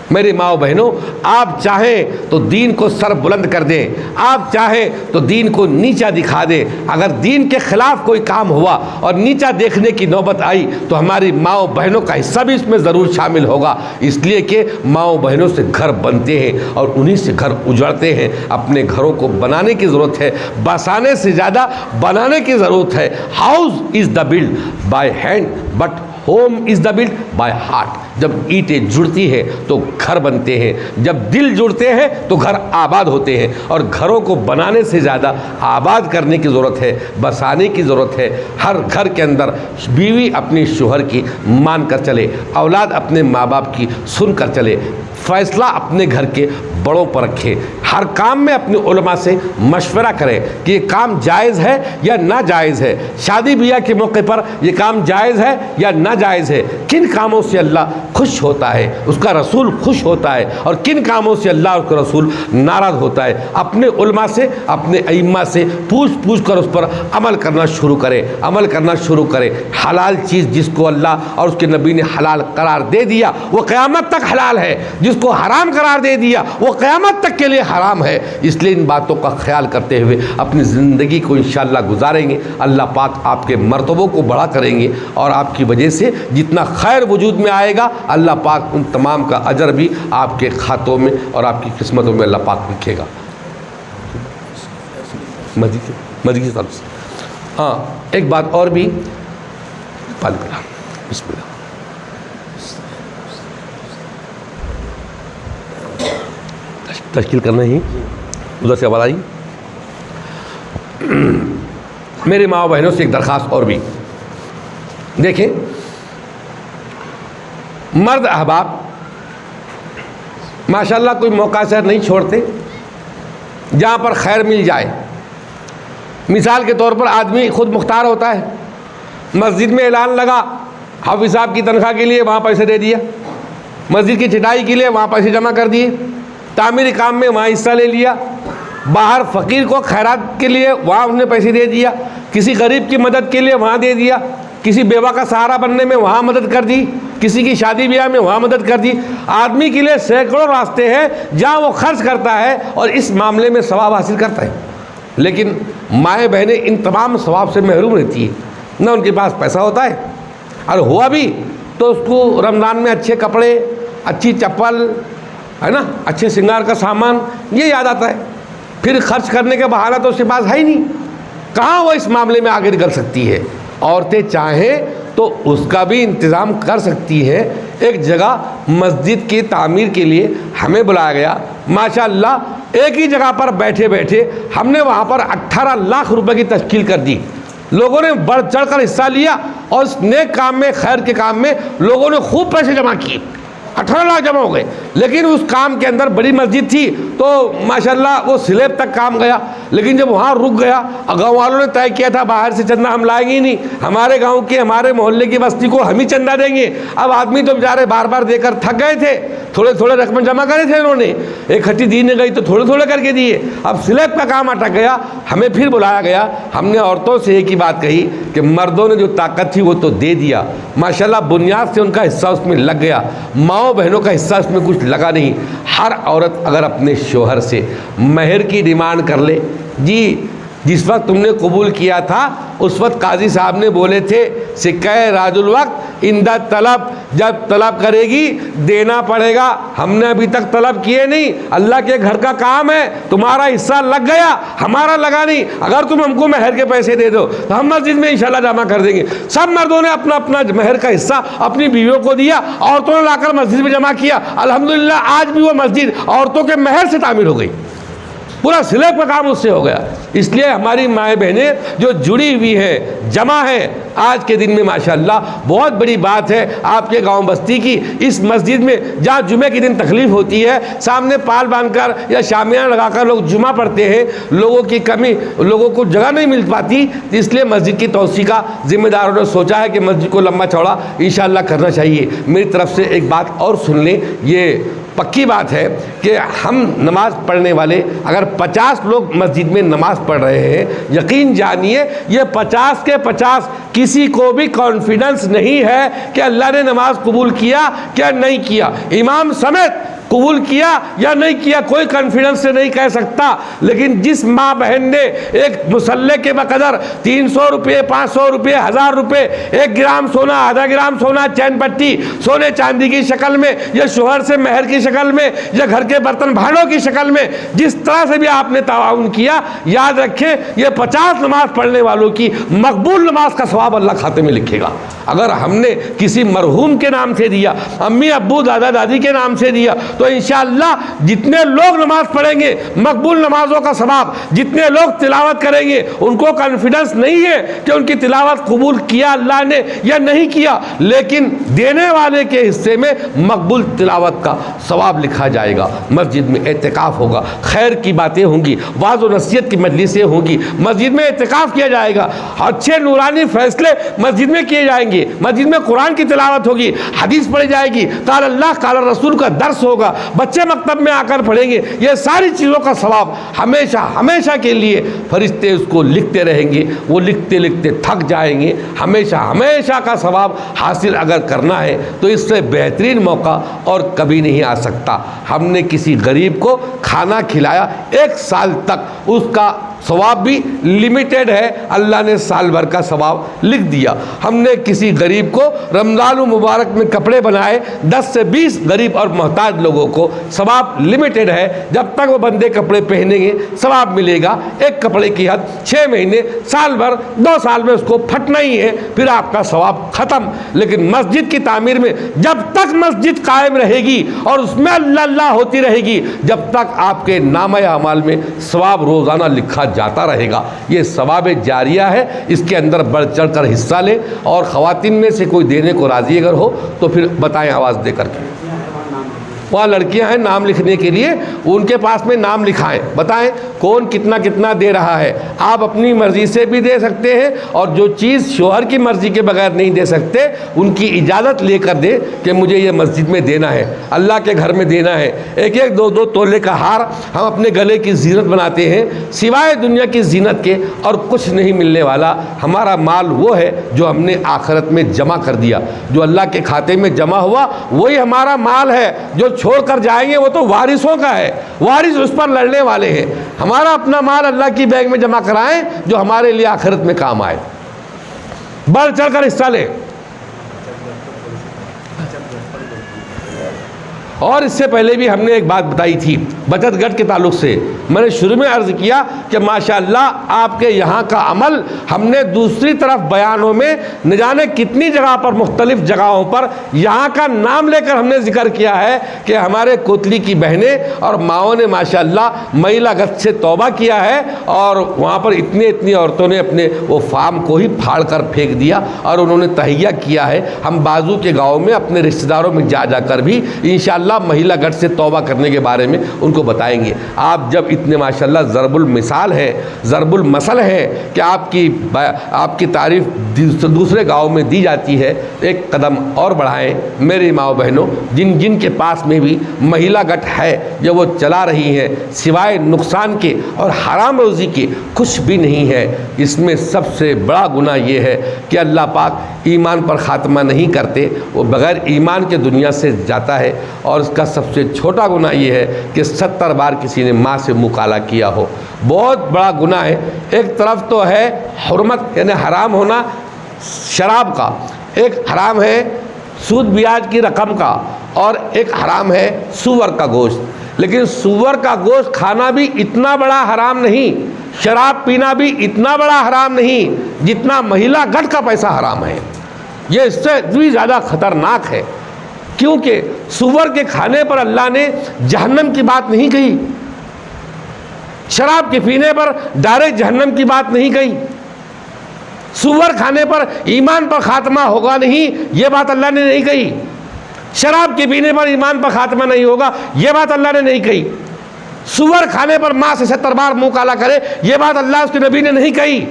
मेरी माओ बहनों, आप चाहें तो दीन को सर बुलंद कर दें, आप चाहें तो दीन को नीचा दिखा दें। अगर दीन के ख़िलाफ़ कोई काम हुआ और नीचा देखने की नौबत आई तो हमारी माओ बहनों का हिस्सा भी इसमें ज़रूर शामिल होगा, इसलिए कि माओ बहनों से घर बनते हैं और उन्हीं से घर उजड़ते हैं। अपने घरों को बनाने की ज़रूरत है, बसाने से ज़्यादा बनाने की ज़रूरत है। House is the build by hand but home is the build by heart. जब ईंटें जुड़ती हैं तो घर बनते हैं, जब दिल जुड़ते हैं तो घर आबाद होते हैं। और घरों को बनाने से ज़्यादा आबाद करने की ज़रूरत है, बसाने की ज़रूरत है। हर घर के अंदर बीवी अपनी शोहर की मान कर चले, औलाद अपने माँ बाप की सुन कर चले, फ़ैसला अपने घर के बड़ों पर रखें, हर काम में अपने उलमा से मशवरा करें कि ये काम जायज़ है या नाजायज़ है, शादी ब्याह के मौके पर ये काम जायज़ है या नाजायज़ है, किन कामों से अल्लाह खुश होता है, उसका रसूल खुश होता है और किन कामों से अल्लाह और उसका रसूल नाराज़ होता है। अपने उलमा से, अपने अइम्मा से पूछ कर उस पर अमल करना शुरू करें, अमल करना शुरू करें। हलाल चीज़ जिसको अल्लाह और उसके नबी ने हलाल करार दे दिया वो क़यामत तक हलाल है, जिसको हराम करार दे दिया वो क़यामत तक के लिए हराम है। इसलिए इन बातों का ख्याल करते हुए अपनी ज़िंदगी को इंशाअल्लाह गुजारेंगे, अल्लाह पाक आपके मर्तबों को बड़ा करेंगे और आपकी वजह से जितना खैर वजूद में आएगा अल्लाह पाक उन तमाम का अजर भी आपके खातों में और आपकी किस्मतों में अल्लाह पाक लिखेगा। मस्जिद की तरफ से हाँ, एक बात और भी बिस्मिल्लाह। तश्कील करना ही उधर से आवाज़ आई। मेरे माँ बहनों से एक दरख्वास्त और भी, देखें मर्द अहबाब माशाल्लाह कोई मौका से नहीं छोड़ते जहाँ पर खैर मिल जाए। मिसाल के तौर पर आदमी खुद मुख्तार होता है, मस्जिद में ऐलान लगा, हाफिज़ साहब की तनख्वाह के लिए वहाँ पैसे दे दिया, मस्जिद की छिटाई के लिए वहाँ पैसे जमा कर दिए, तामीरी काम में वहाँ हिस्सा ले लिया, बाहर फ़कीर को खैरात के लिए वहाँ उन्हें पैसे दे दिया, किसी गरीब की मदद के लिए वहाँ दे दिया, किसी बेवा का सहारा बनने में वहाँ मदद कर दी, किसी की शादी ब्याह में वहाँ मदद कर दी। आदमी के लिए सैकड़ों रास्ते हैं जहाँ वो खर्च करता है और इस मामले में सवाब हासिल करता है। लेकिन माएँ बहनें इन तमाम सवाब से महरूम रहती है, न उनके पास पैसा होता है, और हुआ भी तो उसको रमज़ान में अच्छे कपड़े, अच्छी चप्पल, है ना, अच्छे श्रृंगार का सामान, ये याद आता है। फिर खर्च करने का बहाना तो उसके पास है ही नहीं, कहाँ वो इस मामले में आगे निकल सकती है। औरतें चाहें तो उसका भी इंतज़ाम कर सकती है। एक जगह मस्जिद की तामीर के लिए हमें बुलाया गया, माशाअल्लाह एक ही जगह पर बैठे बैठे हमने वहाँ पर 18 लाख रुपए की तश्कील कर दी। लोगों ने बढ़ चढ़ कर हिस्सा लिया और इस नेक काम में, खैर के काम में लोगों ने खूब पैसे जमा किए, 18 लाख जमा हो गए। लेकिन उस काम के अंदर बड़ी मस्जिद थी तो माशाल्लाह वो स्लेब तक काम गया। लेकिन जब वहाँ रुक गया, गाँव वालों ने तय किया था बाहर से चंदा हम लाएंगे ही नहीं, हमारे गांव के, हमारे मोहल्ले की बस्ती को हम ही चंदा देंगे। अब आदमी तो बेचारे बार बार देकर थक गए थे, थोड़े थोड़े रकम जमा करे थे उन्होंने, इकट्ठी दी नहीं गई तो थोड़े थोड़े करके दिए। अब स्लेब का काम अटक गया, हमें फिर बुलाया गया। हमने औरतों से एक ही बात कही कि मर्दों ने जो ताकत थी वो तो दे दिया, माशाल्लाह बुनियाद से उनका हिस्सा उसमें लग गया, माओ बहनों का हिस्सा उसमें कुछ लगा नहीं। हर औरत अगर अपने शोहर से महर की डिमांड कर ले, जी जिस वक्त तुमने कबूल किया था उस वक्त काजी साहब ने बोले थे सिक्का राजुल वक्त इंदा तलब, जब तलब करेगी देना पड़ेगा। हमने अभी तक तलब किए नहीं, अल्लाह के घर का काम है, तुम्हारा हिस्सा लग गया, हमारा लगा नहीं। अगर तुम हमको महर के पैसे दे दो तो हम मस्जिद में इंशाल्लाह जमा कर देंगे। सब मर्दों ने अपना अपना महर का हिस्सा अपनी बीवियों को दिया, औरतों ने लाकर मस्जिद में जमा किया। अल्हम्दुलिल्लाह आज भी वो मस्जिद औरतों के महर से तामीर हो गई, पूरा स्लेब का काम उससे हो गया। इसलिए हमारी माएँ बहनें जो जुड़ी हुई है, जमा है, आज के दिन में माशाअल्लाह बहुत बड़ी बात है आपके गांव बस्ती की। इस मस्जिद में जहाँ जुमे के दिन तकलीफ़ होती है, सामने पाल बांधकर या शामियाना लगाकर लोग जुमा पढ़ते हैं, लोगों की कमी, लोगों को जगह नहीं मिल पाती, इसलिए मस्जिद की तोसी का जिम्मेदारों ने सोचा है कि मस्जिद को लंबा चौड़ा इंशाअल्लाह करना चाहिए। मेरी तरफ से एक बात और सुन लें, ये पक्की बात है कि हम नमाज़ पढ़ने वाले अगर 50 लोग मस्जिद में नमाज़ पढ़ रहे हैं, यकीन जानिए ये 50 के 50 किसी को भी कॉन्फिडेंस नहीं है कि अल्लाह ने नमाज कबूल किया क्या नहीं किया, इमाम समेत कबूल किया या नहीं किया कोई कॉन्फिडेंस से नहीं कह सकता। लेकिन जिस माँ बहन ने एक मुसल्ले के बकदर 300 रुपये, 500 रुपये, 1000 रुपये, 1 ग्राम सोना, आधा ग्राम सोना, चैन पट्टी सोने चांदी की शक्ल में या शोहर से महर की शक्ल में या घर के बर्तन भांडों की शक्ल में, जिस तरह से भी आपने ताउन किया, याद रखें ये 50 नमाज पढ़ने वालों की मकबूल नमाज का सवाब अल्लाह खाते में लिखेगा। अगर हमने किसी मरहूम के नाम से दिया, अम्मी अब्बू दादा दादी के नाम से दिया, तो इंशाअल्लाह जितने लोग नमाज पढ़ेंगे मकबूल नमाजों का सवाब, जितने लोग तिलावत करेंगे उनको कॉन्फिडेंस नहीं है कि उनकी तिलावत कबूल किया अल्लाह ने या नहीं किया, लेकिन देने वाले के हिस्से में मकबूल तिलावत का सवाब लिखा जाएगा। मस्जिद में एतिकाफ होगा, खैर की बातें होंगी, वाज़ व नसीहत की मजलिसें होंगी, मस्जिद में एतिकाफ किया जाएगा, अच्छे नूरानी फैसले मस्जिद में किए जाएंगे, मस्जिद में कुरान की तिलावत होगी, हदीस पढ़ी जाएगी, काल अल्लाह काल रसूल का दर्स होगा, बच्चे मकतब में आकर पढ़ेंगे। ये सारी चीज़ों का सवाब हमेशा हमेशा के लिए फरिश्ते उसको लिखते रहेंगे, वो लिखते लिखते थक जाएंगे। हमेशा हमेशा का सवाब हासिल अगर करना है तो इससे बेहतरीन मौका और कभी नहीं आ सकता। हमने किसी गरीब को खाना खिलाया, 1 साल तक उसका सवाब भी लिमिटेड है, अल्लाह ने साल भर का सवाब लिख दिया। हमने किसी गरीब को रमज़ान मुबारक में कपड़े बनाए, 10 से 20 गरीब और मोहताज लोगों को, सवाब लिमिटेड है। जब तक वो बंदे कपड़े पहनेंगे सवाब मिलेगा। एक कपड़े की हद 6 महीने, साल भर, 2 साल में उसको फटना ही है, फिर आपका सवाब ख़त्म। लेकिन मस्जिद की तामीर में जब तक मस्जिद कायम रहेगी और उसमें अल्लाह होती रहेगी, जब तक आपके नामे अमाल में सवाब रोज़ाना लिखा जाता रहेगा। ये सवाब जारिया है, इसके अंदर बढ़ चढ़ कर हिस्सा लें। और ख़वातीन में से कोई देने को राज़ी अगर हो तो फिर बताएं आवाज़ दे करके। वहाँ लड़कियां हैं नाम लिखने के लिए, उनके पास में नाम लिखाएं, बताएं कौन कितना कितना दे रहा है। आप अपनी मर्ज़ी से भी दे सकते हैं, और जो चीज़ शोहर की मर्ज़ी के बगैर नहीं दे सकते, उनकी इजाज़त लेकर दे कि मुझे ये मस्जिद में देना है, अल्लाह के घर में देना है। 1-1, 2-2 तोले का हार हम अपने गले की जीनत बनाते हैं, सिवाय दुनिया की जीनत के और कुछ नहीं मिलने वाला। हमारा माल वो है जो हमने आखिरत में जमा कर दिया, जो अल्लाह के खाते में जमा हुआ वही हमारा माल है। जो छोड़कर जाएंगे वो तो वारिसों का है, वारिस उस पर लड़ने वाले हैं। हमारा अपना माल अल्लाह की बैंक में जमा कराएं जो हमारे लिए आखिरत में काम आए। बढ़ चढ़कर हिस्सा लें। और इससे पहले भी हमने एक बात बताई थी बचत गट के ताल्लुक से। मैंने शुरू में अर्ज़ किया कि माशाअल्लाह आपके यहाँ का अमल हमने दूसरी तरफ बयानों में न जाने कितनी जगह पर, मुख्तलिफ जगहों पर यहाँ का नाम लेकर हमने जिक्र किया है कि हमारे कोतली की बहनें और माओं ने माशाअल्लाह महिला गट से तौबा किया है, और वहाँ पर इतनी औरतों ने अपने वो फार्म को ही फाड़ कर फेंक दिया और उन्होंने तहैया किया है। हम बाजू के गाँव में अपने रिश्तेदारों में जा कर भी इंशाअल्लाह महिला गट से तौबा करने के बारे में उनको बताएंगे। आप जब इतने माशाअल्लाह ज़रबुल मिसाल है, ज़रबुल मसल है कि आपकी तारीफ़ दूसरे गाँव में दी जाती है, एक कदम और बढ़ाएं मेरी माओ बहनों। जिन के पास में भी महिला गट है, जो वो चला रही हैं, सिवाय नुकसान के और हराम रोज़ी के कुछ भी नहीं है। इसमें सबसे बड़ा गुनाह ये है कि अल्लाह पाक ईमान पर ख़ात्मा नहीं करते, वो बग़ैर ईमान के दुनिया से जाता है। और इसका सबसे छोटा गुनाह ये है कि 70 बार किसी ने माँ से मुकाला किया हो, बहुत बड़ा गुनाह है। एक तरफ तो है हुर्मत यानी हराम होना शराब का, एक हराम है सूद ब्याज की रकम का, और एक हराम है सूअर का गोश्त। लेकिन सूअर का गोश्त खाना भी इतना बड़ा हराम नहीं, शराब पीना भी इतना बड़ा हराम नहीं जितना महिला गट का पैसा हराम है। ये इससे भी ज़्यादा ख़तरनाक है, क्योंकि सूअर के खाने पर अल्लाह ने जहन्नम की बात नहीं कही, शराब के पीने पर डायरेक्ट जहन्नम की बात नहीं कही, सूअर खाने पर ईमान पर खात्मा होगा नहीं, ये बात अल्लाह ने नहीं कही, शराब के पीने पर ईमान पर खात्मा नहीं होगा, ये बात अल्लाह ने नहीं कही, सूअर खाने पर माँ से 70 बार मुँह काला करे, ये बात अल्लाह उसके नबी ने नहीं कही,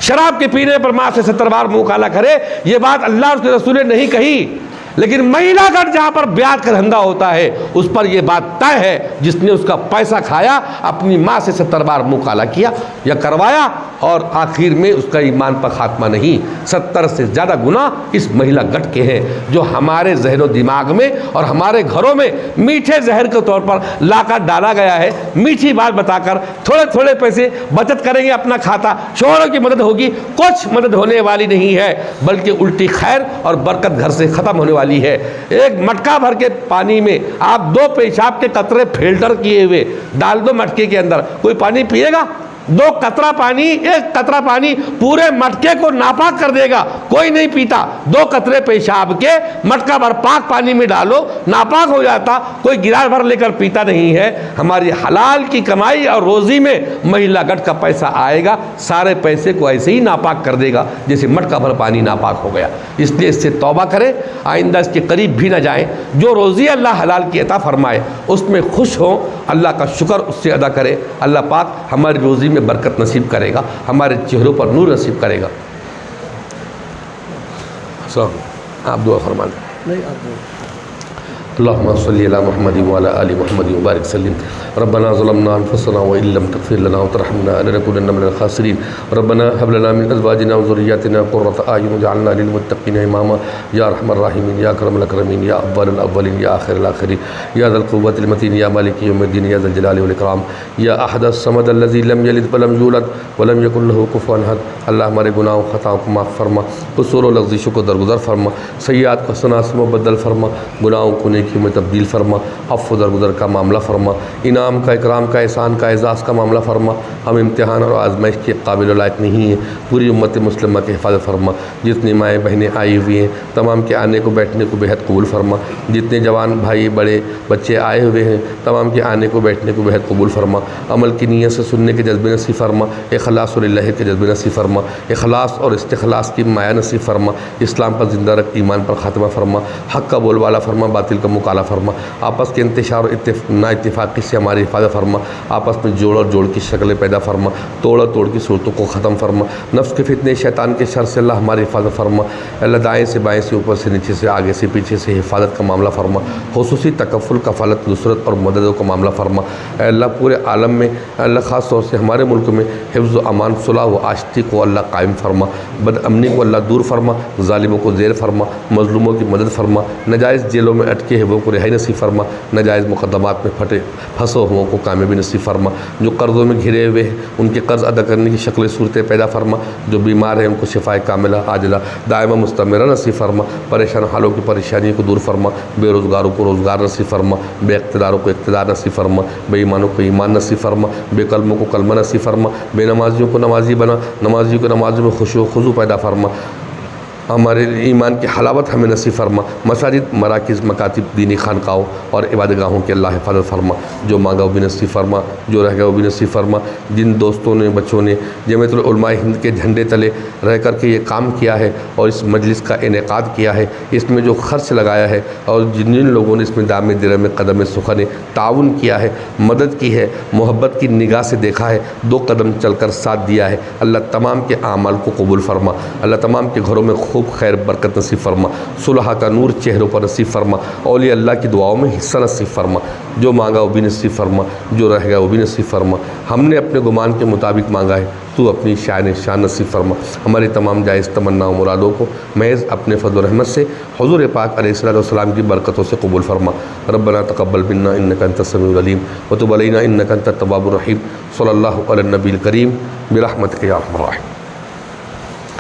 शराब के पीने पर माँ से 70 बार मुँह काला करे, ये बात अल्लाह उसके रसूल ने नहीं कही। लेकिन महिला गट जहाँ पर ब्याज का धंधा होता है उस पर यह बात तय है, जिसने उसका पैसा खाया अपनी माँ से 70 बार मुँह काला किया या करवाया और आखिर में उसका ईमान पर खात्मा नहीं। 70 से ज़्यादा गुनाह इस महिला गट के हैं, जो हमारे जहनो दिमाग में और हमारे घरों में मीठे जहर के तौर पर लाकर डाला गया है। मीठी बात बताकर थोड़े थोड़े पैसे बचत करेंगे, अपना खाता, शोहरों की मदद होगी, कुछ मदद होने वाली नहीं है, बल्कि उल्टी खैर और बरकत घर से ख़त्म होने वाली है। एक मटका भर के पानी में आप 2 पेशाब के कतरे फिल्टर किए हुए डाल दो मटके के अंदर, कोई पानी पिएगा? 2 कतरा पानी, 1 कतरा पानी पूरे मटके को नापाक कर देगा, कोई नहीं पीता। 2 कतरे पेशाब के मटका भर पाक पानी में डालो, नापाक हो जाता, कोई गिलास भर लेकर पीता नहीं है। हमारी हलाल की कमाई और रोज़ी में महिला गट का पैसा आएगा, सारे पैसे को ऐसे ही नापाक कर देगा जैसे मटका भर पानी नापाक हो गया। इसलिए इससे तौबा करें, आइंदा इसके करीब भी ना जाएं। जो रोज़ी अल्लाह हलाल की अता फरमाए उसमें खुश हों, अल्लाह का शुक्र उससे अदा करें। अल्लाह पाक हमारी रोज़ी में बरकत नसीब करेगा, हमारे चेहरों पर नूर नसीब करेगा। आप दुआ फरमाएं। नहीं, आप अल्लाहुम्मा सल्लि अला मुहम्मदिन व अला आलि मुहम्मदिन व बारिक सल्लिम। रब्बना ज़लमना अनफुसना व इल्लम तग़फिर लना व तरहमना लनकुनन्ना मिनल ख़ासिरीन। रब्बना हब लना मिन अज़वाजिना व ज़ुर्रिय्यतिना क़ुर्रता अयुन वजअलना लिल मुत्तक़ीना इमामा या अरहमर राहिमीन या अकरमल अकरमीन या अव्वलल अव्वलीन या आखिरल आखिरीन या ज़ुल क़ुव्वतिल मतीन या मालिक यौमिद्दीन या ज़ल जलाली वल इकराम या अहदस समद अल्लज़ी लम यलिद व लम यूलद व लम यकुल लहू कुफ़ुवन अहद। अल्लाह हमारे गुनाहों ख़ताओं को माफ़ फरमा, क़ुसूर व लग़ज़िशों को दरगुज़र फरमा, सय्यात को हसनात से मुबद्दल फरमा, गुनाहों को नेकियों में तब्दील फरमा, अफ़्व दरगुज़र का मामला फरमा, इनाम का, इकराम का, एहसान का, एज़ाज़ का मामला फरमा। हम इम्तिहान और आज़माइश के काबिल लायक नहीं हैं। पूरी उम्मत मुस्लिमा की हिफाज़त फरमा। जितनी माएँ बहनें आई हुई हैं तमाम के आने को बैठने को बेहद कबूल फरमा। जितने जवान भाई बड़े बच्चे आए हुए हैं तमाम के आने को बैठने को बेहद कबूल फरमा। अमल की नीयत से सुनने के जज्बे नसीब फरमा, इखलास और लिल्लाह के जज्बे नसीब फरमा, इखलास और इस्तिखलास की माया नसीब फरमा। इस्लाम पर ज़िंदा रख, ईमान पर ख़ात्मा फरमा, हक़ का बोलबाला फरमा, बातिल का मुकाला फरमा। आपस के इंतशार और ना इत्तिफ़ाक़ी से हमारी हिफाजत फरमा। आपस में जोड़ और जोड़ की शक्लें पैदा फरमा, तोड़ और तोड़ की सूरतों को ख़त्म फरमा। नफ्स के फितने, शैतान के शर से अल्लाह हमारी हिफाजत फरमा। अल्लाह दाएँ से बाएँ से, ऊपर से नीचे से, आगे से पीछे से हिफाजत का मामला फरमा। खुसूसी तकफ़ुल, कफ़ालत, नुसरत और मदद का मामला फरमा। अल्लाह पूरे आलम में, अल्लाह ख़ास तौर से हमारे मुल्क में हिफ्ज़ व अमान, सुलह व आशिकी को अल्लाह कायम फरमा। बदअमनी को अल्लाह दूर फरमा, ज़ालिमों को ज़ेर फरमा, मज़लूमों की मदद फरमा। नाजायज़ जेलों में अटके हैं वो को रिहाई नसीब फरमा। नाजायज़ मुक़द्दमात में फंसे हुओं को कामयाबी नसीब फरमा। जो कर्ज़ों में घिरे हुए हैं उनके कर्ज़ अदा करने की शक्ल सूरतें पैदा फरमा। जो बीमार हैं उनको शिफाए कामिला आजिला दायमा मुस्तमिरा नसीब फरमा। परेशान हालों की परेशानियों को दूर फरमा। बेरोज़गारों को रोज़गार नसीब फरमा, बेइक़्तिदारों को इक़्तिदार नसीब फरमा, बेईमानों को ईमान नसीब फरमा, बेकलमों को कलमा नसीब फरमा, बेनमाजियों को नमाजी बना, नमाजियों को नमाज़ों में खुशू खुजू पैदा फरमा। हमारे ईमान की हलावत हमें नसीब फरमा। मसाजिद, मराकिज़, मकातिब, दीनी खानकाहों और इबादतगाहों की अल्लाह हिफाजत फरमा। जो मांगा वो भी नसीब फरमा, जो रह गया वो भी नसीब फरमा। जिन दोस्तों ने, बच्चों ने जमीयतुल उलमा हिंद के झंडे तले रह कर के ये काम किया है और इस मजलिस का इनेकाद किया है, इसमें जो खर्च लगाया है और जिन जिन लोगों ने इसमें दाम दिरम कदम सुखने ताउन किया है, मदद की है, मोहब्बत की निगाह से देखा है, 2 कदम चलकर साथ दिया है, अल्लाह तमाम के आमाल को कबूल फरमा। अल्लाह तमाम के घरों में खूब खैर बरकत नसीब फरमा। सुलह का नूर चेहरों पर नसीब फरमा। औलिया अल्लाह की दुआओं में हिस्सा नसीब फरमा। जो मांगा वो भी नसीब फरमा, जो रह गया वो भी नसीब फरमा। हमने अपने गुमान के मुताबिक मांगा है, तू अपनी शान नसीब फरमा। हमारी तमाम जायज़ तमन्ना और मुरादों को महज़ अपने फज़ल रहमत से हुज़ूर पाक अलैहिस्सलाम की बरकतों से कबूल फरमा। रब्बना तक़ब्बल मिन्ना इन्नका अंतस समीउल अलीम व तुब अलैना इन्नका अंतत तव्वाबुर रहीम। सल्लल्लाहु अला नबील करीम बिरहमतिका या अरहमर राहिमीन।